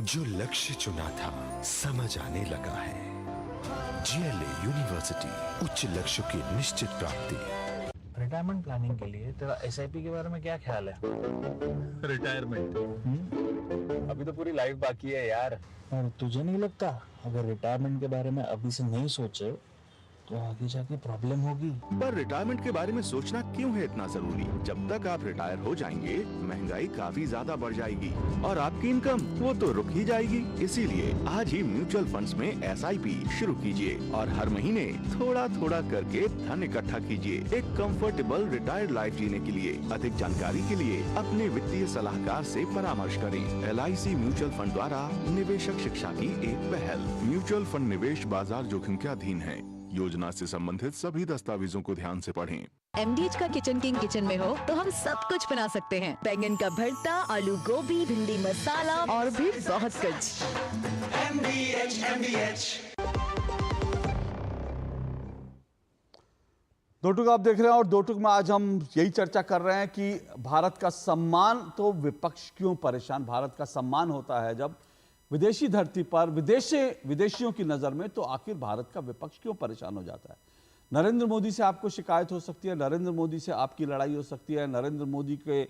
जो लक्ष्य चुना था समझ आने लगा है। जीएलए यूनिवर्सिटी, उच्च लक्ष्य की निश्चित प्राप्ति। रिटायरमेंट प्लानिंग के लिए तेरा एसआईपी के बारे में क्या ख्याल है? रिटायरमेंट अभी तो पूरी लाइफ बाकी है यार। और तुझे नहीं लगता अगर रिटायरमेंट के बारे में अभी से नहीं सोचे तो आगे जाके प्रॉब्लम होगी। पर रिटायरमेंट के बारे में सोचना क्यों है इतना जरूरी? जब तक आप रिटायर हो जाएंगे महंगाई काफी ज्यादा बढ़ जाएगी और आपकी इनकम वो तो रुक ही जाएगी। इसीलिए आज ही म्यूचुअल फंड्स में SIP शुरू कीजिए और हर महीने थोड़ा थोड़ा करके धन इकट्ठा कीजिए एक कंफर्टेबल रिटायर्ड लाइफ जीने के लिए। अधिक जानकारी के लिए अपने वित्तीय सलाहकार से परामर्श करें। LIC म्यूचुअल फंड द्वारा निवेशक शिक्षा की एक पहल। म्यूचुअल फंड निवेश बाजार जोखिम के अधीन है। योजना से संबंधित सभी दस्तावेजों को ध्यान से पढ़ें। MDH का किचन किंग किचन में हो तो हम सब कुछ बना सकते हैं। बैंगन का भरता, आलू गोभी, भिंडी मसाला और भी बहुत कुछ। MDH। दो टुक आप देख रहे हैं और दो टुक में आज हम यही चर्चा कर रहे हैं कि भारत का सम्मान, तो विपक्ष क्यों परेशान? भारत का सम्मान होता है जब विदेशी धरती पर विदेशियों की नजर में, तो आखिर भारत का विपक्ष क्यों परेशान हो जाता है? नरेंद्र मोदी से आपको शिकायत हो सकती है, नरेंद्र मोदी से आपकी लड़ाई हो सकती है, नरेंद्र मोदी के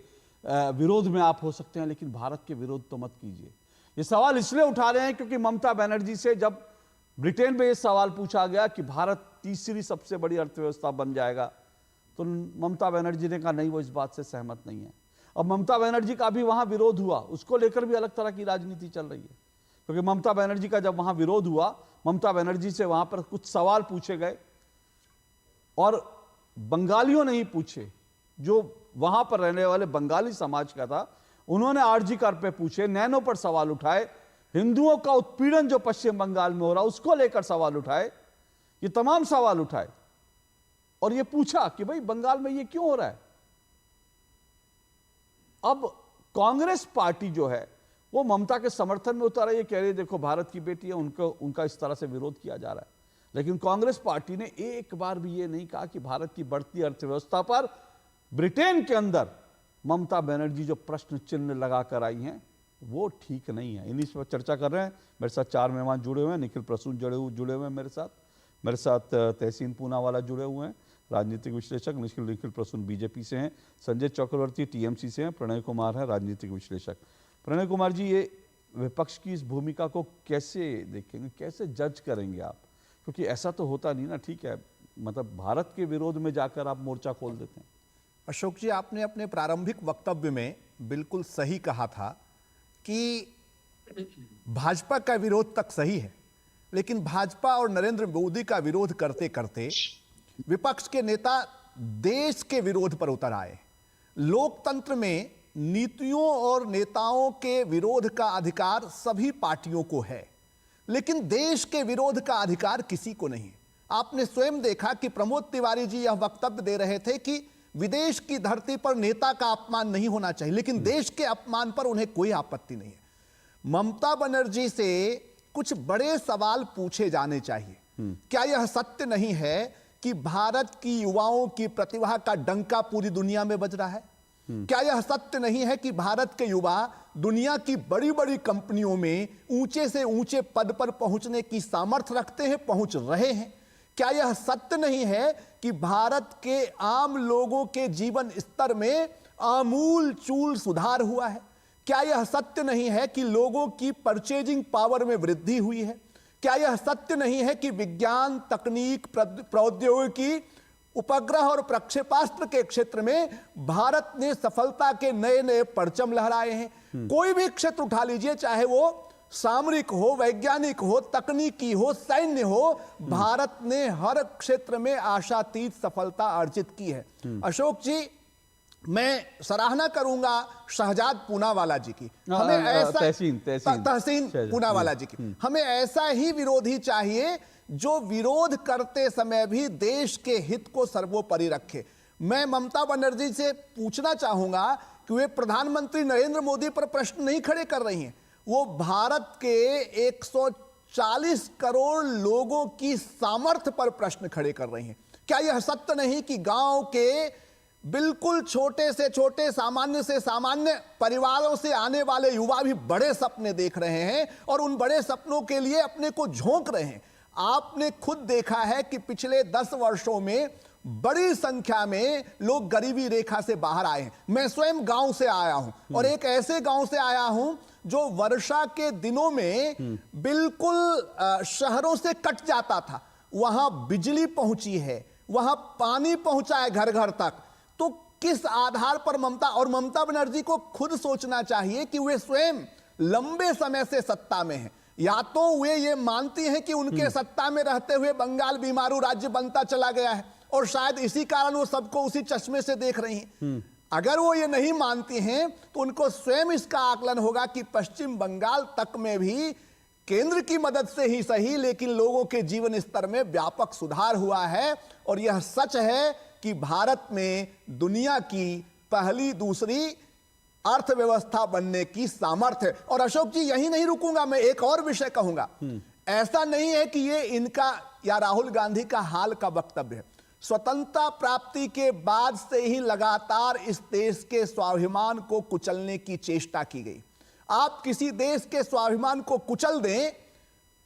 विरोध में आप हो सकते हैं, लेकिन भारत के विरोध तो मत कीजिए। ये सवाल इसलिए उठा रहे हैं क्योंकि ममता बनर्जी से जब ब्रिटेन में ये सवाल पूछा गया कि भारत तीसरी सबसे बड़ी अर्थव्यवस्था बन जाएगा, तो ममता बनर्जी ने कहा नहीं, वो इस बात से सहमत नहीं है। अब ममता बनर्जी का भी वहां विरोध हुआ, उसको लेकर भी अलग तरह की राजनीति चल रही है, क्योंकि ममता बनर्जी का जब वहां विरोध हुआ, ममता बनर्जी से वहां पर कुछ सवाल पूछे गए और बंगालियों ने ही पूछे, जो वहां पर रहने वाले बंगाली समाज का था, उन्होंने आरजी कर पे पूछे, नैनो पर सवाल उठाए, हिंदुओं का उत्पीड़न जो पश्चिम बंगाल में हो रहा उसको लेकर सवाल उठाए, ये तमाम सवाल उठाए और ये पूछा कि भाई बंगाल में ये क्यों हो रहा है। अब कांग्रेस पार्टी जो है वो ममता के समर्थन में उतारा, ये कह रही है देखो भारत की बेटी है, उनका इस तरह से विरोध किया जा रहा है। लेकिन कांग्रेस पार्टी ने एक बार भी ये नहीं कहा कि भारत की बढ़ती अर्थव्यवस्था पर ब्रिटेन के अंदर ममता बनर्जी जो प्रश्न चिन्ह लगाकर आई हैं वो ठीक नहीं है। इन्हीं पर चर्चा कर रहे हैं। मेरे साथ चार मेहमान जुड़े हुए हैं। निखिल प्रसून जुड़े हुए हैं मेरे साथ तहसीन पूनावाला जुड़े हुए हैं, राजनीतिक विश्लेषक। निखिल प्रसून बीजेपी से हैं। संजय चक्रवर्ती टीएमसी से हैं। प्रणय कुमार है राजनीतिक विश्लेषक। प्रणय कुमार जी, ये विपक्ष की इस भूमिका को कैसे देखेंगे, कैसे जज करेंगे आप? क्योंकि ऐसा तो होता नहीं ना, ठीक है, मतलब भारत के विरोध में जाकर आप मोर्चा खोल देते हैं। अशोक जी, आपने अपने प्रारंभिक वक्तव्य में बिल्कुल सही कहा था कि भाजपा का विरोध तक सही है, लेकिन भाजपा और नरेंद्र मोदी का विरोध करते करते विपक्ष के नेता देश के विरोध पर उतर आए। लोकतंत्र में नीतियों और नेताओं के विरोध का अधिकार सभी पार्टियों को है, लेकिन देश के विरोध का अधिकार किसी को नहीं है। आपने स्वयं देखा कि प्रमोद तिवारी जी यह वक्तव्य दे रहे थे कि विदेश की धरती पर नेता का अपमान नहीं होना चाहिए, लेकिन देश के अपमान पर उन्हें कोई आपत्ति नहीं है। ममता बनर्जी से कुछ बड़े सवाल पूछे जाने चाहिए। क्या यह सत्य नहीं है कि भारत की युवाओं की प्रतिभा का डंका पूरी दुनिया में बज रहा है? क्या यह सत्य नहीं है कि भारत के युवा दुनिया की बड़ी बड़ी कंपनियों में ऊंचे से ऊंचे पद पर पहुंचने की सामर्थ्य रखते हैं, पहुंच रहे हैं? क्या यह सत्य नहीं है कि भारत के आम लोगों के जीवन स्तर में आमूल चूल सुधार हुआ है? क्या यह सत्य नहीं है कि लोगों की परचेजिंग पावर में वृद्धि हुई है? क्या यह सत्य नहीं है कि विज्ञान, तकनीक, प्रौद्योगिकी, उपग्रह और प्रक्षेपास्त्र के क्षेत्र में भारत ने सफलता के नए नए परचम लहराए हैं? कोई भी क्षेत्र उठा लीजिए, चाहे वो सामरिक हो, वैज्ञानिक हो, तकनीकी हो, सैन्य हो, भारत ने हर क्षेत्र में आशातीत सफलता अर्जित की है। अशोक जी, मैं सराहना करूंगा शहजाद पूनावाला जी की। हमें ऐसा तहसीन पूनावाला जी की, हमें ऐसा ही विरोधी चाहिए जो विरोध करते समय भी देश के हित को सर्वोपरि रखे। मैं ममता बनर्जी से पूछना चाहूंगा कि वे प्रधानमंत्री नरेंद्र मोदी पर प्रश्न नहीं खड़े कर रही हैं, वो भारत के 140 करोड़ लोगों की सामर्थ्य पर प्रश्न खड़े कर रही हैं। क्या यह सत्य नहीं कि गांव के बिल्कुल छोटे से छोटे, सामान्य से सामान्य परिवारों से आने वाले युवा भी बड़े सपने देख रहे हैं और उन बड़े सपनों के लिए अपने को झोंक रहे हैं? आपने खुद देखा है कि पिछले 10 वर्षों में बड़ी संख्या में लोग गरीबी रेखा से बाहर आए हैं। मैं स्वयं गांव से आया हूं और एक ऐसे गांव से आया हूं जो वर्षा के दिनों में बिल्कुल शहरों से कट जाता था। वहां बिजली पहुंची है, वहां पानी पहुंचा है घर घर तक, तो किस आधार पर ममता बनर्जी को खुद सोचना चाहिए कि वे स्वयं लंबे समय से सत्ता में हैं। या तो वे ये मानती हैं कि उनके सत्ता में रहते हुए बंगाल बीमारू राज्य बनता चला गया है और शायद इसी कारण वो सबको उसी चश्मे से देख रही हैं। अगर वो ये नहीं मानती हैं तो उनको स्वयं इसका आकलन होगा कि पश्चिम बंगाल तक में भी केंद्र की मदद से ही सही लेकिन लोगों के जीवन स्तर में व्यापक सुधार हुआ है। और यह सच है कि भारत में दुनिया की पहली दूसरी अर्थव्यवस्था बनने की सामर्थ्य है। और अशोक जी यही नहीं रुकूंगा, मैं एक और विषय कहूंगा। ऐसा नहीं है कि ये इनका या राहुल गांधी का हाल का वक्तव्य है। स्वतंत्रता प्राप्ति के बाद से ही लगातार इस देश के स्वाभिमान को कुचलने की चेष्टा की गई। आप किसी देश के स्वाभिमान को कुचल दें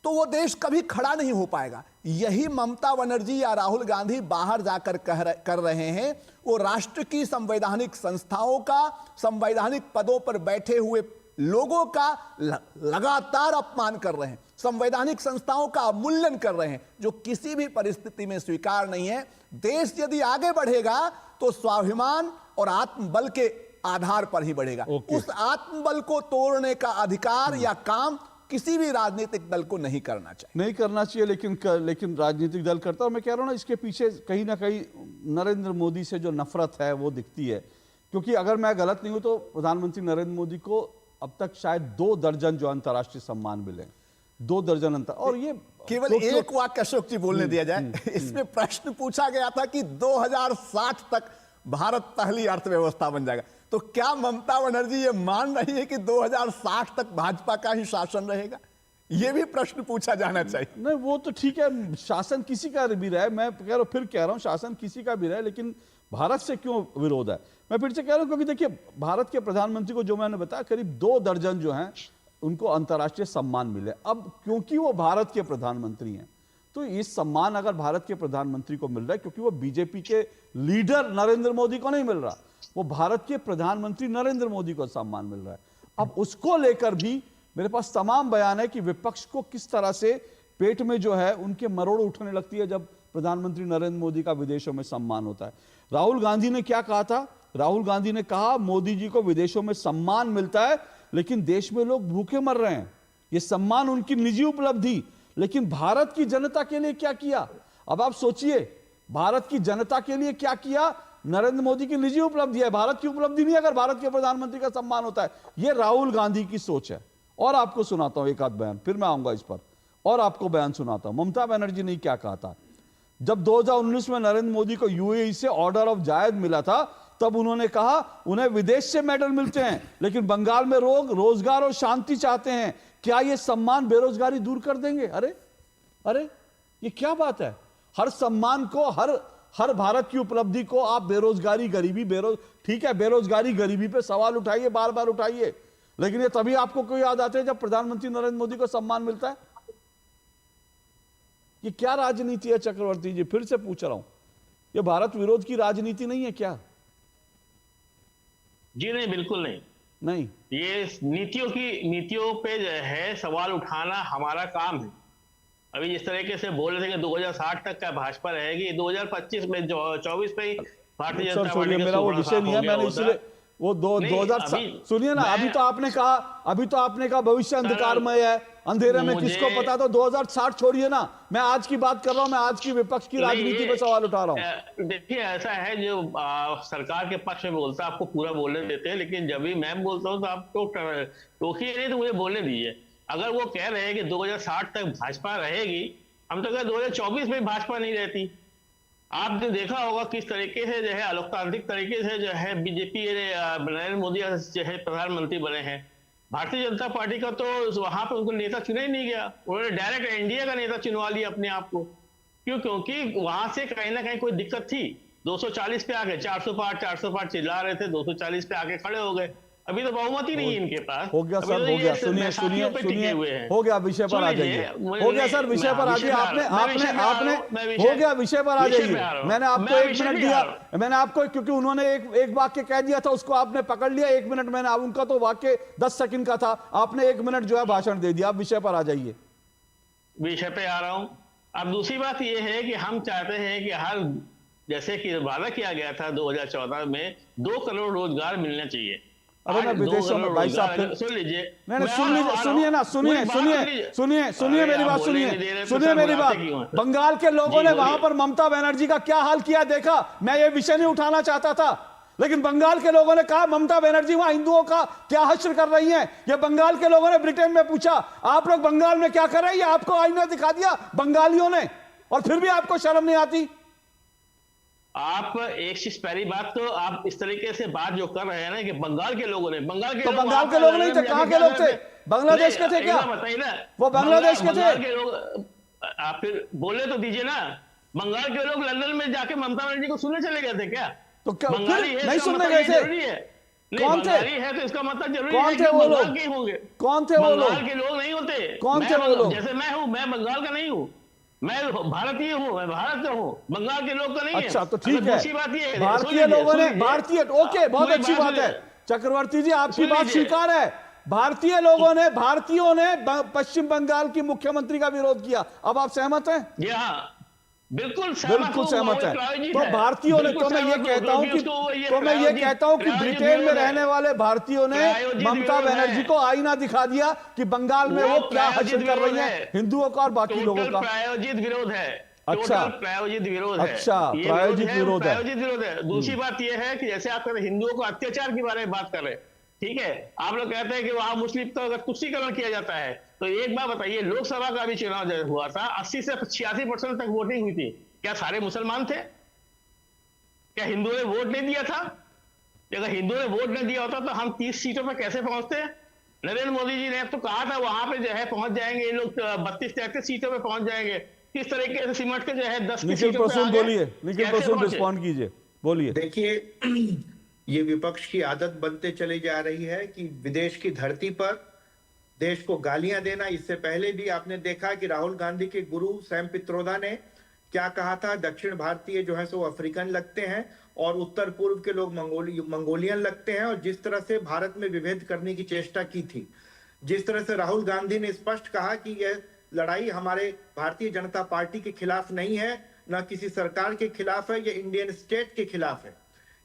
तो वो देश कभी खड़ा नहीं हो पाएगा। यही ममता बनर्जी या राहुल गांधी बाहर जाकर कर रहे हैं। वो राष्ट्र की संवैधानिक संस्थाओं का, संवैधानिक पदों पर बैठे हुए लोगों का लगातार अपमान कर रहे हैं, संवैधानिक संस्थाओं का अवमूल्यन कर रहे हैं, जो किसी भी परिस्थिति में स्वीकार नहीं है। देश यदि आगे बढ़ेगा तो स्वाभिमान और आत्मबल के आधार पर ही बढ़ेगा। उस आत्मबल को तोड़ने का अधिकार या काम किसी भी राजनीतिक दल को नहीं करना चाहिए। लेकिन राजनीतिक दल करता है। मैं कह रहा हूं ना, इसके पीछे कहीं ना कहीं नरेंद्र मोदी से जो नफरत है वो दिखती है। क्योंकि अगर मैं गलत नहीं हूं तो प्रधानमंत्री नरेंद्र मोदी को अब तक शायद 2 दर्जन जो अंतर्राष्ट्रीय सम्मान मिले, 2 दर्जन और ये केवल एक वाक्य अशोक जी बोलने दिया जाए। इसमें प्रश्न पूछा गया था कि 2060 तक भारत पहली अर्थव्यवस्था बन जाएगा, तो क्या ममता बनर्जी ये मान रही है कि 2060 तक भाजपा का ही शासन रहेगा? ये भी प्रश्न पूछा जाना चाहिए। नहीं, वो तो ठीक है, शासन किसी का भी रहे, मैं फिर कह रहा हूं शासन किसी का भी रहे, लेकिन भारत से क्यों विरोध है? मैं फिर से कह रहा हूं क्योंकि देखिए, भारत के प्रधानमंत्री को जो मैंने बताया करीब 2 दर्जन जो हैं उनको अंतर्राष्ट्रीय सम्मान मिले। अब क्योंकि वो भारत के प्रधानमंत्री हैं तो इस सम्मान अगर भारत के प्रधानमंत्री को मिल रहा है, क्योंकि वो बीजेपी के लीडर नरेंद्र मोदी को नहीं मिल रहा, वो भारत के प्रधानमंत्री नरेंद्र मोदी को सम्मान मिल रहा है। अब उसको लेकर भी मेरे पास तमाम बयान है कि विपक्ष को किस तरह से पेट में जो है उनके मरोड़ उठने लगती है जब प्रधानमंत्री नरेंद्र मोदी का विदेशों में सम्मान होता है। राहुल गांधी ने क्या कहा था? राहुल गांधी ने कहा मोदी जी को विदेशों में सम्मान मिलता है लेकिन देश में लोग भूखे मर रहे हैं। ये सम्मान उनकी निजी उपलब्धि, लेकिन भारत की जनता के लिए क्या किया? अब आप सोचिए, भारत की जनता के लिए क्या किया? नरेंद्र मोदी की निजी उपलब्धि है, भारत की उपलब्धि नहीं। अगर भारत के प्रधानमंत्री का सम्मान होता है, यह राहुल गांधी की सोच है। और आपको सुनाता हूं एक आध बयान, फिर मैं आऊंगा इस पर, और आपको बयान सुनाता हूं। ममता बनर्जी ने क्या कहा था? जब 2019 में नरेंद्र मोदी को यूएई से ऑर्डर ऑफ जायद मिला था, तब उन्होंने कहा उन्हें विदेश से मेडल मिलते हैं लेकिन बंगाल में रोजगार और शांति चाहते हैं। क्या ये सम्मान बेरोजगारी दूर कर देंगे? अरे ये क्या बात है? हर सम्मान को, हर भारत की उपलब्धि को आप बेरोजगारी गरीबी ठीक है, बेरोजगारी गरीबी पे सवाल उठाइए, बार बार उठाइए, लेकिन ये तभी आपको क्यों याद आते हैं जब प्रधानमंत्री नरेंद्र मोदी को सम्मान मिलता है? ये क्या राजनीति है चक्रवर्ती जी? फिर से पूछ रहा हूं, ये भारत विरोध की राजनीति नहीं है क्या? जी नहीं, बिल्कुल नहीं। ये नीतियों पे जो है सवाल उठाना हमारा काम है। अभी जिस तरीके से बोल रहे थे कि 2060 तक का भाजपा रहेगी, 2025 में 24 पे भारतीय जनता पार्टी मेरा वो विषय नहीं है, मैंने इसलिए वो 2000 सुनिए ना, अभी तो आपने कहा भविष्य अंधकारमय है, अंधेरे में किसको पता। तो 2060 छोड़िए ना, मैं आज की बात कर रहा हूं, मैं आज की विपक्ष की राजनीति पे सवाल उठा रहा हूं। देखिए, ऐसा है जो सरकार के पक्ष में बोलता है आपको पूरा बोलने देते हैं, लेकिन जब भी मैं बोलता हूं तो आप टोकिए नहीं, तो मुझे बोलने दीजिए। अगर वो कह रहे हैं कि 2060 तक भाजपा रहेगी, हम तो कह 2024 में भाजपा नहीं रहती। आपने देखा होगा किस तरीके से जो है अलोकतांत्रिक तरीके से जो है बीजेपी नरेंद्र मोदी जो है प्रधानमंत्री बने हैं। भारतीय जनता पार्टी का तो वहां पर उनको नेता चुना ही नहीं गया, उन्होंने डायरेक्ट एनडीए का नेता चुनवा लिया अपने आप को। क्यों? क्योंकि वहां से कहीं ना कहीं कोई दिक्कत थी। 240 पे आ गए, 400 पार चिल्ला रहे थे, 240 पे आके खड़े हो गए। अभी तो बहुमत ही नहीं है इनके पास। हो गया सर, हो गया, सुनिए, हो गया, विषय पर आ जाइए। हो गया सर, विषय पर आ जाइए। आपने हो गया, विषय पर आ जाइए। मैंने आपको 1 मिनट दिया, मैंने आपको, क्योंकि उन्होंने एक वाक्य कह दिया था, उसको आपने पकड़ लिया 1 मिनट। मैंने उनका तो वाक्य 10 सेकंड का था, आपने 1 मिनट जो है भाषण दे दिया। आप विषय पर आ जाइए। विषय पे आ रहा हूं। अब दूसरी बात ये है कि हम चाहते हैं कि हर, जैसे कि वादा किया गया था 2014 में 2 करोड़ रोजगार मिलना चाहिए। अरे मैं विदेशों में भाई साहब सुन लीजिए, नहीं सुनिए ना, सुनिए मेरी बात, सुनिए मेरी बात। बंगाल के लोगों ने वहां पर ममता बनर्जी का क्या हाल किया देखा। मैं ये विषय नहीं उठाना चाहता था, लेकिन बंगाल के लोगों ने कहा ममता बनर्जी वहां हिंदुओं का क्या हश्र कर रही हैं। ये बंगाल के लोगों ने ब्रिटेन में पूछा आप लोग बंगाल में क्या कर रहे हैं, ये आपको आईना दिखा दिया बंगालियों ने, और फिर भी आपको शर्म नहीं आती। आप एक चीज, पहली बात तो आप इस तरीके से बात जो कर रहे हैं ना कि बंगाल के लोगों ने, बंगाल के लोग नहीं थे, कहां के लोग थे? बांग्लादेश के थे क्या? बताइए ना, वो बांग्लादेश के थे। आप फिर बोले तो दीजिए ना, बंगाल के लोग लंदन में जाके ममता बनर्जी को सुनने चले गए थे क्या? तो क्या नहीं सुनने गए थे? कौन थे? है तो इसका मतलब जरूरी कौन है थे वो लोग? होंगे। कौन थे वो लोग? बंगाल के लोग नहीं होते। कौन थे वो लोग? जैसे मैं हूँ, मैं बंगाल का नहीं हूँ, मैं भारतीय हूँ, मैं भारत का हूँ, बंगाल के लोग का नहीं है। अच्छा तो ठीक है, दूसरी बात ये है, भारतीय लोगों ने, भारतीय, ओके बहुत अच्छी बात है चक्रवर्ती जी, आपकी बात स्वीकार है। भारतीय लोगों ने, भारतीयों ने पश्चिम बंगाल की मुख्यमंत्री का विरोध किया। अब आप सहमत हैं? जी हाँ, बिल्कुल सहमत है। तो भारतीयों ने, तो मैं ये कहता हूं कि ब्रिटेन में रहने वाले भारतीयों ने ममता बनर्जी को आईना दिखा दिया कि बंगाल में वो क्या हश्र कर रही है हिंदुओं का और बाकी लोगों का। प्रायोजित विरोध है। अच्छा, प्रायोजित विरोध है। अच्छा, प्रायोजित विरोध है। दूसरी बात यह है कि जैसे आप हिंदुओं को अत्याचार के बारे में बात कर रहे हैं, ठीक है, आप लोग कहते हैं कि वहां मुस्लिम का अगर तुष्टीकरण किया जाता है, तो एक बात बताइए, लोकसभा का भी चुनाव हुआ था, 80 से 86% तक वोटिंग हुई थी, क्या सारे मुसलमान थे? क्या हिंदुओं ने वोट नहीं दिया था? अगर हिंदुओं ने वोट नहीं दिया होता तो हम 30 सीटों पर कैसे पहुंचते? नरेंद्र मोदी जी ने तो कहा था वहां पे जो है पहुंच जाएंगे ये लोग, 32-33 सीटों पे पहुंच जाएंगे। किस तरीके से सिमट के जो है 10 की सीटों पे आ गए? बोलिए, निखिल प्रसून रिस्पॉन्ड कीजिए, बोलिए। देखिए, ये विपक्ष की आदत बनते चली जा रही है कि विदेश की धरती पर देश को गालियां देना। इससे पहले भी आपने देखा कि राहुल गांधी के गुरु सैम पित्रोदा ने क्या कहा था, दक्षिण भारतीय जो है सो अफ्रीकन लगते हैं और उत्तर पूर्व के लोग मंगोलियन लगते हैं, और जिस तरह से भारत में विभेद करने की चेष्टा की थी। जिस तरह से राहुल गांधी ने स्पष्ट कहा कि यह लड़ाई हमारे भारतीय जनता पार्टी के खिलाफ नहीं है, न किसी सरकार के खिलाफ है, ये इंडियन स्टेट के खिलाफ है।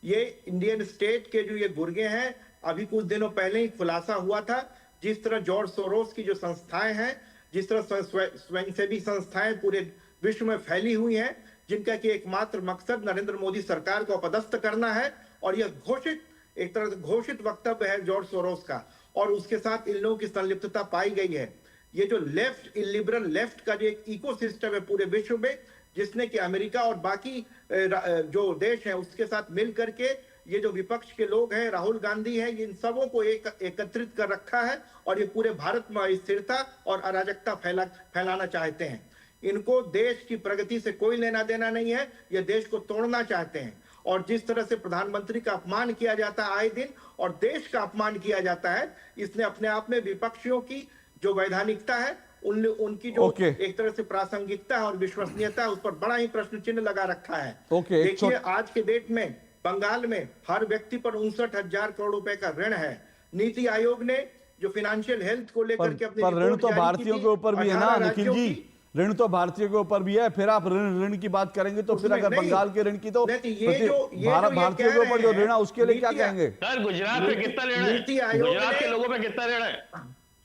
ये इंडियन स्टेट के जो ये गुर्गे हैं, अभी कुछ दिनों पहले ही खुलासा हुआ था। जिस तरह जॉर्ज सोरोस की जो संस्थाएं हैं, जिस तरह स्वयंसेवी संस्थाएं पूरे विश्व में फैली हुई हैं, जिनका कि एकमात्र मकसद नरेंद्र मोदी सरकार को अपदस्थ करना है, और यह घोषित, एक तरह से घोषित वक्तव्य है जॉर्ज सोरोस का, और उसके साथ इन लोगों की संलिप्तता पाई गई है। ये जो लेफ्ट, इलिबरल लेफ्ट का जो एक इकोसिस्टम है पूरे विश्व में, जिसने कि अमेरिका और बाकी जो देश हैं उसके साथ मिल करके ये जो विपक्ष के लोग हैं, राहुल गांधी हैं, इन सबों को एकत्रित कर रखा है, और ये पूरे भारत में अस्थिरता और अराजकता फैलाना चाहते हैं। इनको देश की प्रगति से कोई लेना देना नहीं है, ये देश को तोड़ना चाहते हैं। और जिस तरह से प्रधानमंत्री का अपमान किया जाता है आए दिन, और देश का अपमान किया जाता है, इसने अपने आप में विपक्षियों की जो वैधानिकता है, उनकी जो एक तरह से प्रासंगिकता है और विश्वसनीयता है, उस पर बड़ा ही प्रश्न चिन्ह लगा रखा है। देखिए, आज के डेट में बंगाल में हर व्यक्ति पर 59,000 करोड़ रुपए का ऋण है। नीति आयोग ने जो फाइनेंशियल हेल्थ को लेकर के अपनी ऋण तो भारतीयों के ऊपर भी है ना निखिल जी, ऋण तो भारतीयों के ऊपर भी है। फिर आप ऋण की बात करेंगे तो फिर अगर बंगाल के ऋण की तो भारतीयों के ऊपर जो ऋण है उसके लिए क्या कहेंगे? सर, गुजरात में कितना ऋण है? गुजरात के लोगों पे कितना ऋण है?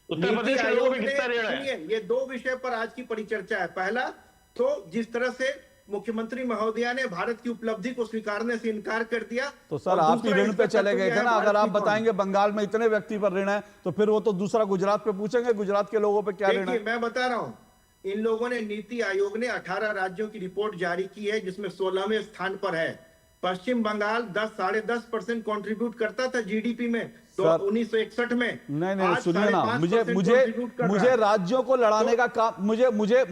उत्तर प्रदेश के लोगों पे कितना ऋण है? ये 2 विषय पर आज की परिचर्चा है। पहला तो जिस तरह से मुख्यमंत्री महोदया ने भारत की उपलब्धि को स्वीकारने से इनकार कर दिया, तो सर आप ही ऋण पे चले गए थे ना। अगर आप बताएंगे बंगाल में इतने व्यक्ति पर ऋण है, तो फिर वो तो दूसरा गुजरात पे पूछेंगे गुजरात के लोगों पे क्या ऋण है। मैं बता रहा हूं, इन लोगों ने, नीति आयोग ने 18 राज्यों की रिपोर्ट जारी की है, जिसमें 16वें स्थान पर है। पश्चिम बंगाल 10-10.5% कंट्रीब्यूट करता था जीडीपी में 1961 में। नहीं, सुनिए ना, मुझे राज्यों को लड़ाने का काम,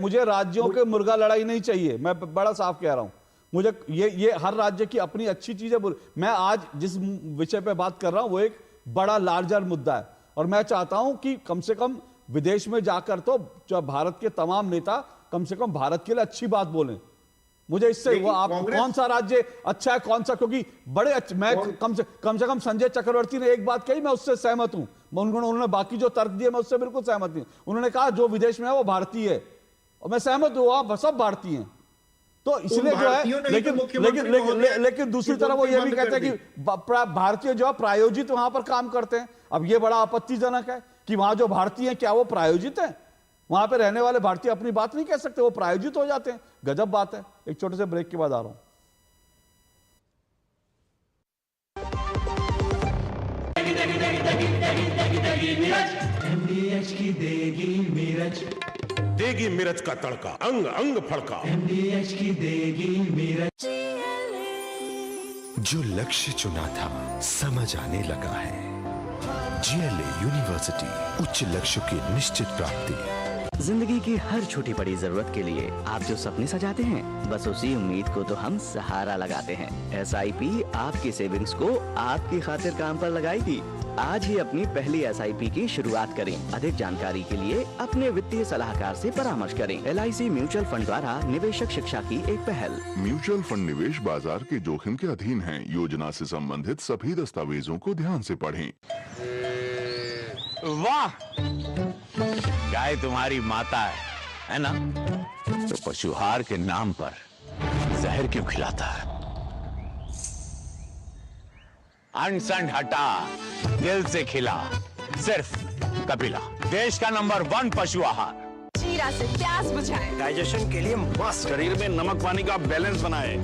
मुझे राज्यों के मुर्गा लड़ाई नहीं चाहिए। मैं बड़ा साफ कह रहा हूं, मुझे ये हर राज्य की अपनी अच्छी चीजें मैं आज जिस विषय पे बात कर रहा हूं वो एक बड़ा लार्जर मुद्दा है, और मैं चाहता हूं कि कम से कम विदेश में जाकर तो भारत के तमाम नेता कम से कम भारत के लिए अच्छी बात बोलें। मुझे इससे वो आप कौन सा राज्य अच्छा है कौन सा, क्योंकि बड़े अच्छे, मैं कम से कम संजय चक्रवर्ती ने एक बात कही, मैं उससे सहमत हूं। उन्होंने बाकी जो तर्क दिए मैं उससे बिल्कुल सहमत नहीं। उन्होंने कहा जो विदेश में है वो भारतीय है, और मैं सहमत हूँ, आप सब भारतीय हैं, तो इसलिए जो है, लेकिन दूसरी तरफ वो ये भी कहते हैं कि भारतीय जो है प्रायोजित वहां पर काम करते हैं। अब ये बड़ा आपत्तिजनक है कि वहां जो भारतीय हैं क्या वो प्रायोजित हैं? वहां पे रहने वाले भारतीय अपनी बात नहीं कह सकते, वो प्रायोजित हो जाते हैं। गजब बात है। एक छोटे से ब्रेक के बाद आ रहा हूं। MDH की देगी मिर्च, देगी मिर्च का तड़का, अंग अंग फड़का। MDH की देगी मिर्च। जो लक्ष्य चुना था समझ आने लगा है। GLA यूनिवर्सिटी, उच्च लक्ष्य की निश्चित प्राप्ति। जिंदगी की हर छोटी बड़ी जरूरत के लिए आप जो सपने सजाते हैं, बस उसी उम्मीद को तो हम सहारा लगाते हैं। SIP आपकी सेविंग्स को आपकी खातिर काम पर लगाएगी। आज ही अपनी पहली SIP की शुरुआत करें। अधिक जानकारी के लिए अपने वित्तीय सलाहकार से परामर्श करें। LIC म्यूचुअल फंड द्वारा निवेशक शिक्षा की एक पहल। म्यूचुअल फंड निवेश बाजार के जोखिम के अधीन है। योजना से संबंधित सभी दस्तावेजों को ध्यान से पढ़ें। वाह, गाय तुम्हारी माता है ना? तो पशुहार के नाम पर जहर क्यों खिलाता है? अनसन हटा, दिल से खिला, सिर्फ कपिला, देश का नंबर 1 पशु आहार। जीरा से प्यास बुझाए, डाइजेशन के लिए मस्त, शरीर में नमक पानी का बैलेंस बनाए।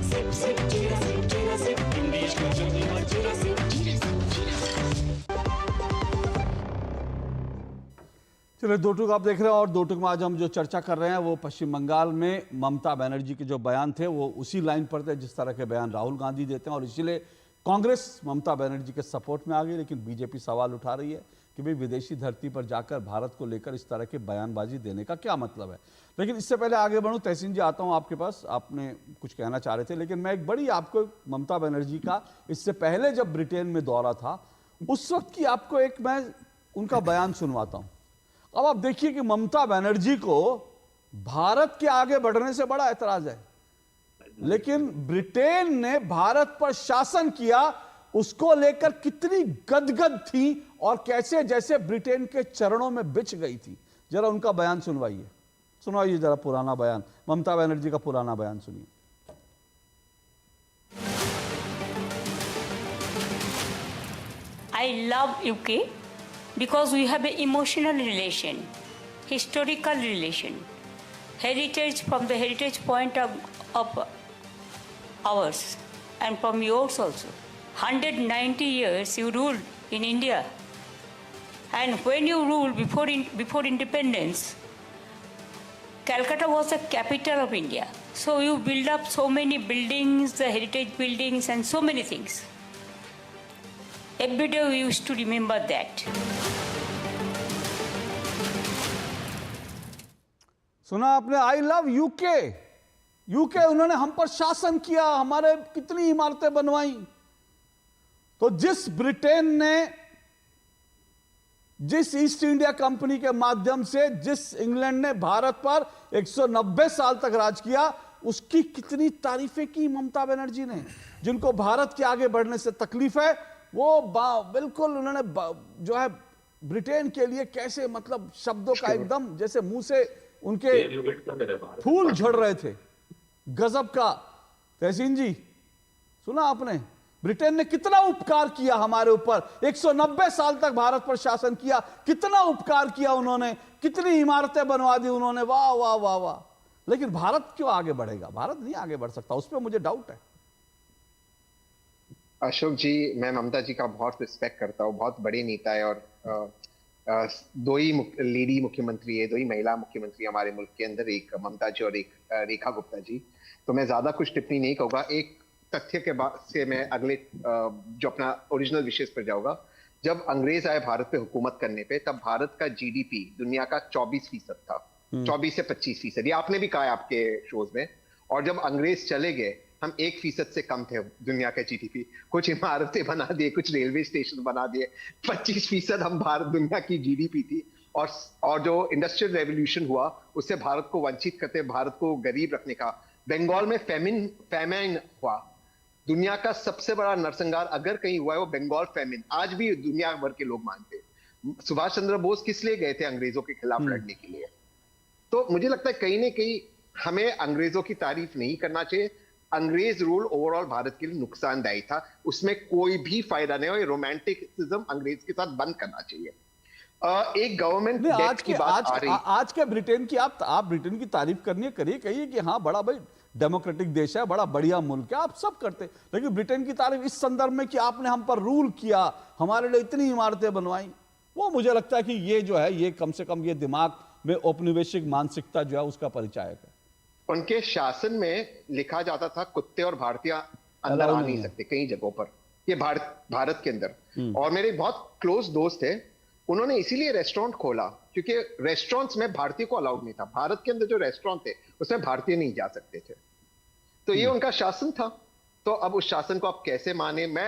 चलिए, दो टुक आप देख रहे हैं, और दो टुक में आज हम जो चर्चा कर रहे हैं वो पश्चिम बंगाल में ममता बनर्जी के जो बयान थे वो उसी लाइन पर थे जिस तरह के बयान राहुल गांधी देते हैं, और इसीलिए कांग्रेस ममता बनर्जी के सपोर्ट में आ गई। लेकिन बीजेपी सवाल उठा रही है कि भाई विदेशी धरती पर जाकर भारत को लेकर इस तरह के बयानबाजी देने का क्या मतलब है। लेकिन इससे पहले आगे बढ़ूं, तहसीन जी आता हूं आपके पास, आपने कुछ कहना चाह रहे थे, लेकिन मैं एक बड़ी आपको ममता बनर्जी का इससे पहले जब ब्रिटेन में दौरा था उस वक्त की आपको एक मैं उनका बयान सुनवाता हूं। अब आप देखिए कि ममता बनर्जी को भारत के आगे बढ़ने से बड़ा ऐतराज है, लेकिन ब्रिटेन ने भारत पर शासन किया उसको लेकर कितनी गदगद थी और कैसे जैसे ब्रिटेन के चरणों में बिछ गई थी। जरा उनका बयान सुनवाइए जरा पुराना बयान, ममता बनर्जी का पुराना बयान सुनिए। I love UK because we have an emotional relation, historical relation, heritage from the heritage point of ours and from yours also. 190 years you ruled in India, and when you ruled before independence, Calcutta was the capital of India. So you build up so many buildings, the heritage buildings and so many things. Every day we used to remember that. सुना आपने, I love UK. UK उन्होंने हम पर शासन किया, हमारे कितनी इमारतें बनवाई। तो जिस ब्रिटेन ने, जिस ईस्ट इंडिया कंपनी के माध्यम से जिस इंग्लैंड ने भारत पर 190 साल तक राज किया, उसकी कितनी तारीफें की ममता बनर्जी ने। जिनको भारत के आगे बढ़ने से तकलीफ है वो बिल्कुल उन्होंने जो है ब्रिटेन के लिए कैसे मतलब शब्दों का एकदम जैसे मुंह से उनके फूल झड़ रहे थे। गजब का। तहसीन जी सुना आपने, ब्रिटेन ने कितना उपकार किया हमारे ऊपर, 190 साल तक भारत पर शासन किया, कितना उपकार किया उन्होंने, कितनी इमारतें बनवा दी उन्होंने, वाह वाह वाह वाह। लेकिन भारत क्यों आगे बढ़ेगा? भारत नहीं आगे बढ़ सकता, उस पर मुझे डाउट है। अशोक जी, मैं ममता जी का बहुत रिस्पेक्ट करता हूँ, बहुत बड़ी नेता है, और दो ही लेडी मुख्यमंत्री है, दो ही महिला मुख्यमंत्री हमारे मुल्क के अंदर, एक ममता जी और एक रेखा गुप्ता जी। तो मैं ज्यादा कुछ टिप्पणी नहीं कहूँगा। एक तथ्य के बाद से मैं अगले जो अपना ओरिजिनल विषय पर जाऊंगा। जब अंग्रेज आए भारत पे हुकूमत करने पे, तब भारत का GDP दुनिया का 24% था, 24 से 25%। ये आपने भी कहा है आपके शोज में। और जब अंग्रेज चले गए, हम 1% से कम थे दुनिया का GDP। कुछ इमारतें बना दिए, कुछ रेलवे स्टेशन बना दिए, 25% हम भारत दुनिया की GDP थी। और जो इंडस्ट्रियल रेवोल्यूशन हुआ उससे भारत को वंचित करते, भारत को गरीब रखने का। बंगाल में फैमिन हुआ, दुनिया का सबसे बड़ा नरसंहार अगर कहीं हुआ है वो बंगाल फैमिन। आज भी दुनिया भर के लोग मानते हैं। सुभाष चंद्र बोस किस लिए गए थे अंग्रेजों के खिलाफ लड़ने के लिए? तो मुझे लगता है कहीं ना कहीं हमें अंग्रेजों की तारीफ नहीं करना चाहिए। अंग्रेज रूल ओवरऑल भारत के लिए नुकसानदायी था, उसमें कोई भी फायदा नहीं हो। ये रोमांटिसिज्म अंग्रेज के साथ बंद करना चाहिए। एक गवर्नमेंट डेट की बात आ रही, आज के ब्रिटेन की आप ब्रिटेन की तारीफ करनी करिए, कहिए कि हाँ बड़ा भाई डेमोक्रेटिक देश है, बड़ा बढ़िया मुल्क है, आप सब करते, लेकिन ब्रिटेन की तारीफ इस संदर्भ में कि आपने हम पर रूल किया, हमारे लिए इतनी इमारतें बनवाई, वो मुझे लगता है कि ये जो है ये कम से कम ये दिमाग में औपनिवेशिक मानसिकता जो है उसका परिचायक है। उनके शासन में लिखा जाता था कुत्ते और भारतीय अंदर आ नहीं सकते कई जगहों पर, ये भारत के अंदर। और मेरे बहुत क्लोज दोस्त है, उन्होंने इसीलिए रेस्टोरेंट खोला क्योंकि रेस्टोरेंट्स में भारतीय को अलाउड नहीं था। भारत के अंदर जो रेस्टोरेंट थे उसमें भारतीय नहीं जा सकते थे, तो ये उनका शासन था। तो अब उस शासन को आप कैसे माने? मैं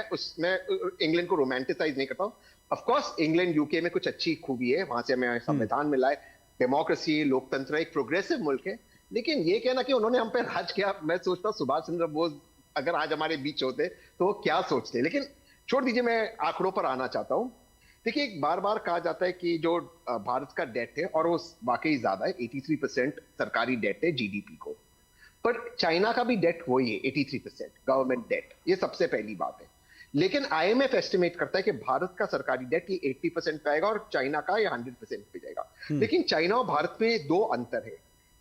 इंग्लैंड को रोमांटिसाइज नहीं करता हूं। ऑफ कोर्स इंग्लैंड यूके में कुछ अच्छी खूबी है, वहां से हमें संविधान मिला है, डेमोक्रेसी, लोकतंत्र, एक प्रोग्रेसिव मुल्क है। लेकिन ये कहना कि उन्होंने हम पे राज किया, मैं सोचता हूँ सुभाष चंद्र बोस अगर आज हमारे बीच होते तो वो क्या सोचते। लेकिन छोड़ दीजिए, मैं आंकड़ों पर आना चाहता हूँ। देखिए, एक बार बार कहा जाता है कि जो भारत का डेट है, और वो वाकई ज्यादा है, 83% सरकारी डेट है जीडीपी को, पर चाइना का भी डेट वही है 83% गवर्नमेंट डेट, ये सबसे पहली बात है। लेकिन आईएमएफ एस्टिमेट करता है कि भारत का सरकारी डेट ये 80% पे आएगा और चाइना का ये 100% पे जाएगा। लेकिन चाइना और भारत में दो अंतर है।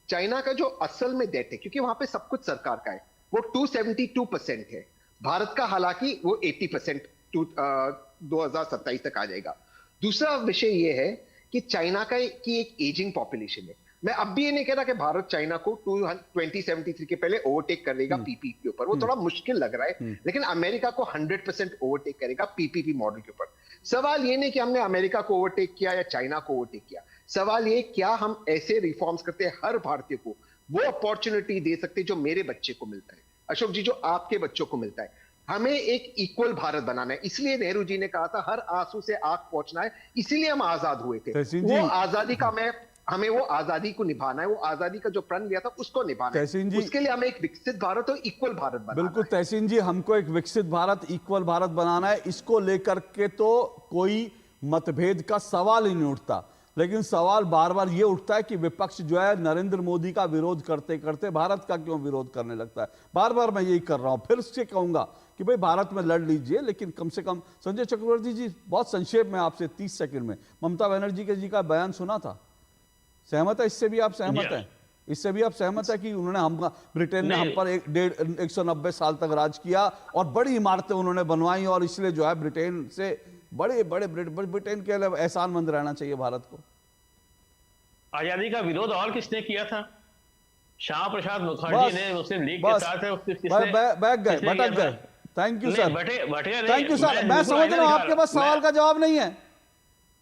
चाइना का जो असल में डेट है, क्योंकि वहां पे सब कुछ सरकार का है, वो 272% है। भारत का हालांकि वो 80% 2027 तक आ जाएगा। दूसरा विषय ये है कि चाइना की एक एजिंग पॉपुलेशन है। मैं अब भी ये नहीं कह रहा कि भारत चाइना को 2073 के पहले ओवरटेक करेगा पीपीपी के ऊपर, वो थोड़ा मुश्किल लग रहा है, लेकिन अमेरिका को 100% ओवरटेक करेगा पीपीपी मॉडल के ऊपर। सवाल ये नहीं कि हमने अमेरिका को ओवरटेक किया या चाइना को ओवरटेक किया, सवाल ये क्या हम ऐसे रिफॉर्म्स करते हैं हर भारतीय को वो अपॉर्चुनिटी दे सकते जो मेरे बच्चे को मिलता है, अशोक जी, जो आपके बच्चों को मिलता है। हमें एक इक्वल भारत बनाना है, इसलिए नेहरू जी ने कहा था हर आंसू से आंख पोंछना है, इसीलिए हम आजाद हुए थे। वो आजादी का हमें वो आजादी को निभाना है, वो आजादी का जो प्रण लिया था उसको निभाना है। उसके लिए हमें एक विकसित भारत और इक्वल भारत बनाना है। बिल्कुल तहसीन जी, हमको एक विकसित भारत, इक्वल भारत बनाना है। इसको लेकर के तो कोई मतभेद का सवाल ही नहीं उठता, लेकिन सवाल बार बार ये उठता है कि विपक्ष जो है नरेंद्र मोदी का विरोध करते करते भारत का क्यों विरोध करने लगता है। बार बार मैं यही कर रहा हूं, फिर से कहूंगा कि भाई भारत में लड़ लीजिए, लेकिन कम से कम संजय चक्रवर्ती जी, बहुत संक्षेप में आपसे 30 सेकंड में, ममता बनर्जी के जी का बयान सुना था, सहमत है? इससे भी आप सहमत हैं? इससे भी आप सहमत है कि उन्होंने ब्रिटेन ने हम पर 190 साल तक राज किया और बड़ी इमारतें उन्होंने बनवाई, और इसलिए जो है ब्रिटेन से ब्रिटेन के लिए एहसानमंद रहना चाहिए भारत को। आजादी का विरोध और किसने किया था? श्यामा प्रसाद मुखर्जी ने, मुस्लिम लीग के साथ भटक गए। Thank you sir, thank you sir. मैं समझ रहा हूं आपके पास सवाल का जवाब नहीं है,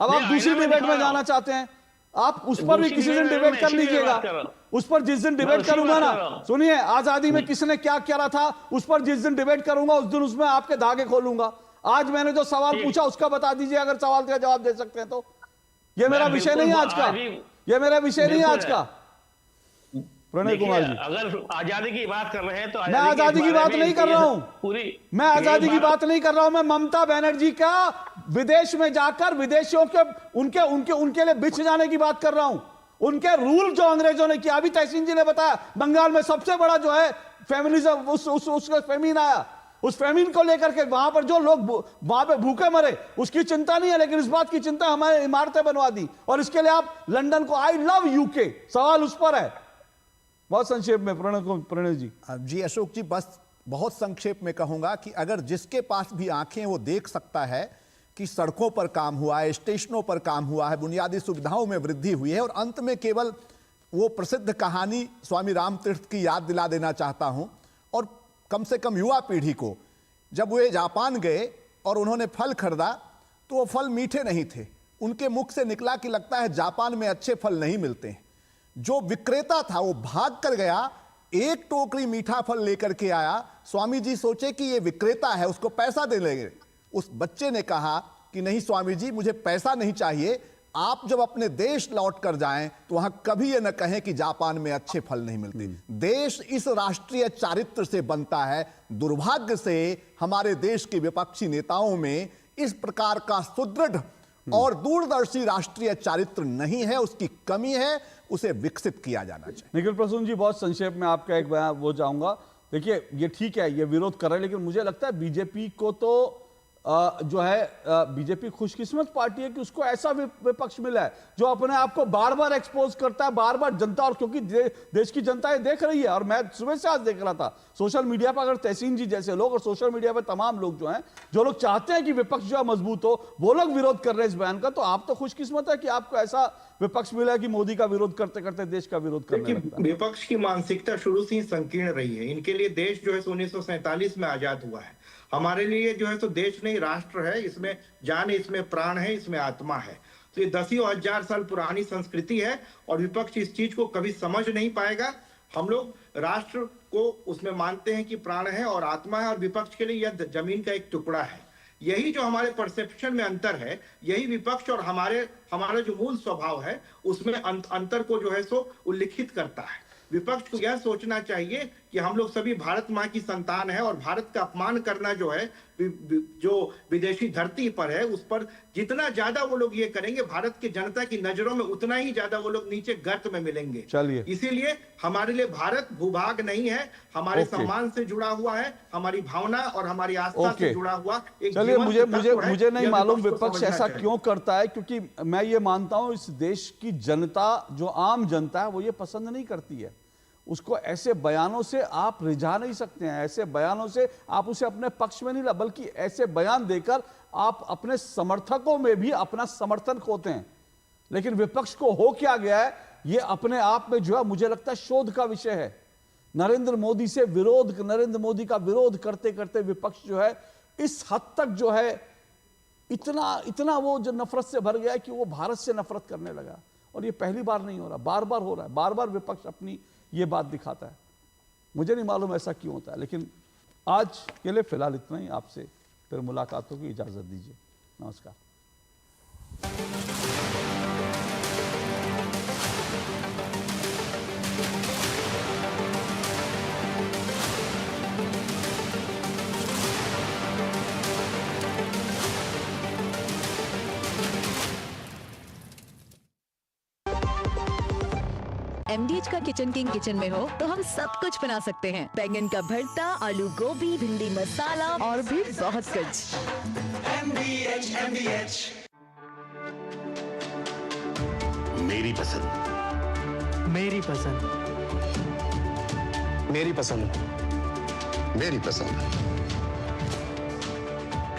अब आप दूसरी डिबेट में जाना चाहते हैं, आप उस पर भी किसी दिन डिबेट कर लीजिएगा। उस पर जिस दिन डिबेट करूंगा ना, सुनिए, आजादी में किसने क्या करा था, उस पर जिस दिन डिबेट करूंगा उस दिन उसमें आपके धागे खोलूंगा। आज मैंने जो सवाल पूछा उसका बता दीजिए, अगर सवाल का जवाब दे सकते हैं तो। ये मेरा विषय नहीं है आज का, ये मेरा विषय नहीं है आज का। प्रणय कुमार जी, अगर आजादी की बात कर रहे हैं तो मैं आजादी की बात नहीं कर रहा हूं, मैं आजादी की बात नहीं कर रहा हूं। मैं ममता बनर्जी का विदेश में जाकर विदेशियों के उनके लिए बिछ जाने की बात कर रहा हूं। उनके रूल जो अंग्रेजों ने किया, अभी तहसीन जी ने बताया, बंगाल में सबसे बड़ा जो है फेमिनिज्म, उसका फेमिन आया, उस फेमिन को लेकर के वहां पर जो लोग वहां पे भूखे मरे उसकी चिंता नहीं है, लेकिन इस बात की चिंता हमारे इमारतें बनवा दी, और इसके लिए आप लंदन को, आई लव यूके, सवाल उस पर है। बहुत संक्षेप में प्रणय जी। जी अशोक जी, बस बहुत संक्षेप में कहूंगा कि अगर जिसके पास भी आंखें वो देख सकता है कि सड़कों पर काम हुआ है, स्टेशनों पर काम हुआ है, बुनियादी सुविधाओं में वृद्धि हुई है, और अंत में केवल वो प्रसिद्ध कहानी स्वामी रामतीर्थ की याद दिला देना चाहता हूं, और कम से कम युवा पीढ़ी को, जब वे जापान गए और उन्होंने फल खरीदा तो वो फल मीठे नहीं थे, उनके मुख से निकला कि लगता है जापान में अच्छे फल नहीं मिलते हैं। जो विक्रेता था वो भाग कर गया, एक टोकरी मीठा फल लेकर के आया। स्वामी जी सोचे कि ये विक्रेता है, उसको पैसा दे लेंगे। उस बच्चे ने कहा कि नहीं स्वामी जी, मुझे पैसा नहीं चाहिए, आप जब अपने देश लौट कर जाएं तो वहां कभी ये न कहें कि जापान में अच्छे फल नहीं मिलते। देश इस राष्ट्रीय चारित्र से बनता है। दुर्भाग्य से हमारे देश के विपक्षी नेताओं में इस प्रकार का सुदृढ़ और दूरदर्शी राष्ट्रीय चारित्र नहीं है, उसकी कमी है, उसे विकसित किया जाना चाहिए। निखिल प्रसून जी, बहुत संक्षेप में आपका एक बयान वो चाहूंगा। देखिए, ये ठीक है, ये विरोध कर रहे हैं, लेकिन मुझे लगता है बीजेपी को तो जो है बीजेपी खुशकिस्मत पार्टी है कि उसको ऐसा विपक्ष मिला है जो अपने आप को बार बार एक्सपोज करता है, बार बार जनता, और क्योंकि देश की जनता ये देख रही है, और मैं सुबह से आज देख रहा था सोशल मीडिया पर, अगर तहसीन जी जैसे लोग और सोशल मीडिया पर तमाम लोग जो हैं, जो लोग चाहते हैं कि विपक्ष जो है मजबूत हो, वो लोग विरोध कर रहे हैं इस बयान का। तो आप तो खुशकिस्मत है कि आपको ऐसा विपक्ष मिला है कि मोदी का विरोध करते करते देश का विरोध करने लगता है। विपक्ष की मानसिकता शुरू से ही संकीर्ण रही है। इनके लिए देश जो है 1947 में आजाद हुआ है, हमारे लिए जो है तो देश नहीं राष्ट्र है, इसमें जान है, इसमें प्राण है, इसमें आत्मा है। तो ये 10,000 साल पुरानी संस्कृति है और विपक्ष इस चीज को कभी समझ नहीं पाएगा। हम लोग राष्ट्र को उसमें मानते हैं कि प्राण है और आत्मा है, और विपक्ष के लिए यह जमीन का एक टुकड़ा है। यही जो हमारे परसेप्शन में अंतर है, यही विपक्ष और हमारा जो मूल स्वभाव है उसमें अंतर को जो है सो उल्लिखित करता है। विपक्ष को यह सोचना चाहिए कि हम लोग सभी भारत माँ की संतान है, और भारत का अपमान करना जो है जो विदेशी धरती पर है, उस पर जितना ज्यादा वो लोग ये करेंगे, भारत की जनता की नजरों में उतना ही ज्यादा वो लोग नीचे गर्त में मिलेंगे। चलिए, इसीलिए हमारे लिए भारत भूभाग नहीं है, हमारे सम्मान से जुड़ा हुआ है, हमारी भावना और हमारी आस्था से जुड़ा हुआ एक। चलिए, मुझे नहीं मालूम विपक्ष ऐसा क्यों करता है, क्योंकि मैं ये मानता हूं इस देश की जनता, जो आम जनता है, वो ये पसंद नहीं करती है। उसको ऐसे बयानों से आप रिझा नहीं सकते हैं, ऐसे बयानों से आप उसे अपने पक्ष में नहीं ला, बल्कि ऐसे बयान देकर आप अपने समर्थकों में भी अपना समर्थन खोते हैं। लेकिन विपक्ष को हो क्या गया है, ये अपने आप में जो है मुझे लगता है शोध का विषय है। नरेंद्र मोदी का विरोध करते करते विपक्ष जो है इस हद तक जो है इतना वो जो नफरत से भर गया है कि वो भारत से नफरत करने लगा। और ये पहली बार नहीं हो रहा, बार बार हो रहा है, बार बार विपक्ष अपनी ये बात दिखाता है। मुझे नहीं मालूम ऐसा क्यों होता है, लेकिन आज के लिए फिलहाल इतना ही। आपसे फिर मुलाकातों की इजाजत दीजिए। नमस्कार। MDH का किचन किंग किचन में हो तो हम सब कुछ बना सकते हैं। बैंगन का भरता, आलू गोभी, भिंडी मसाला और भी बहुत कुछ। MDH मेरी पसंद, मेरी पसंद, मेरी पसंद, मेरी पसंद।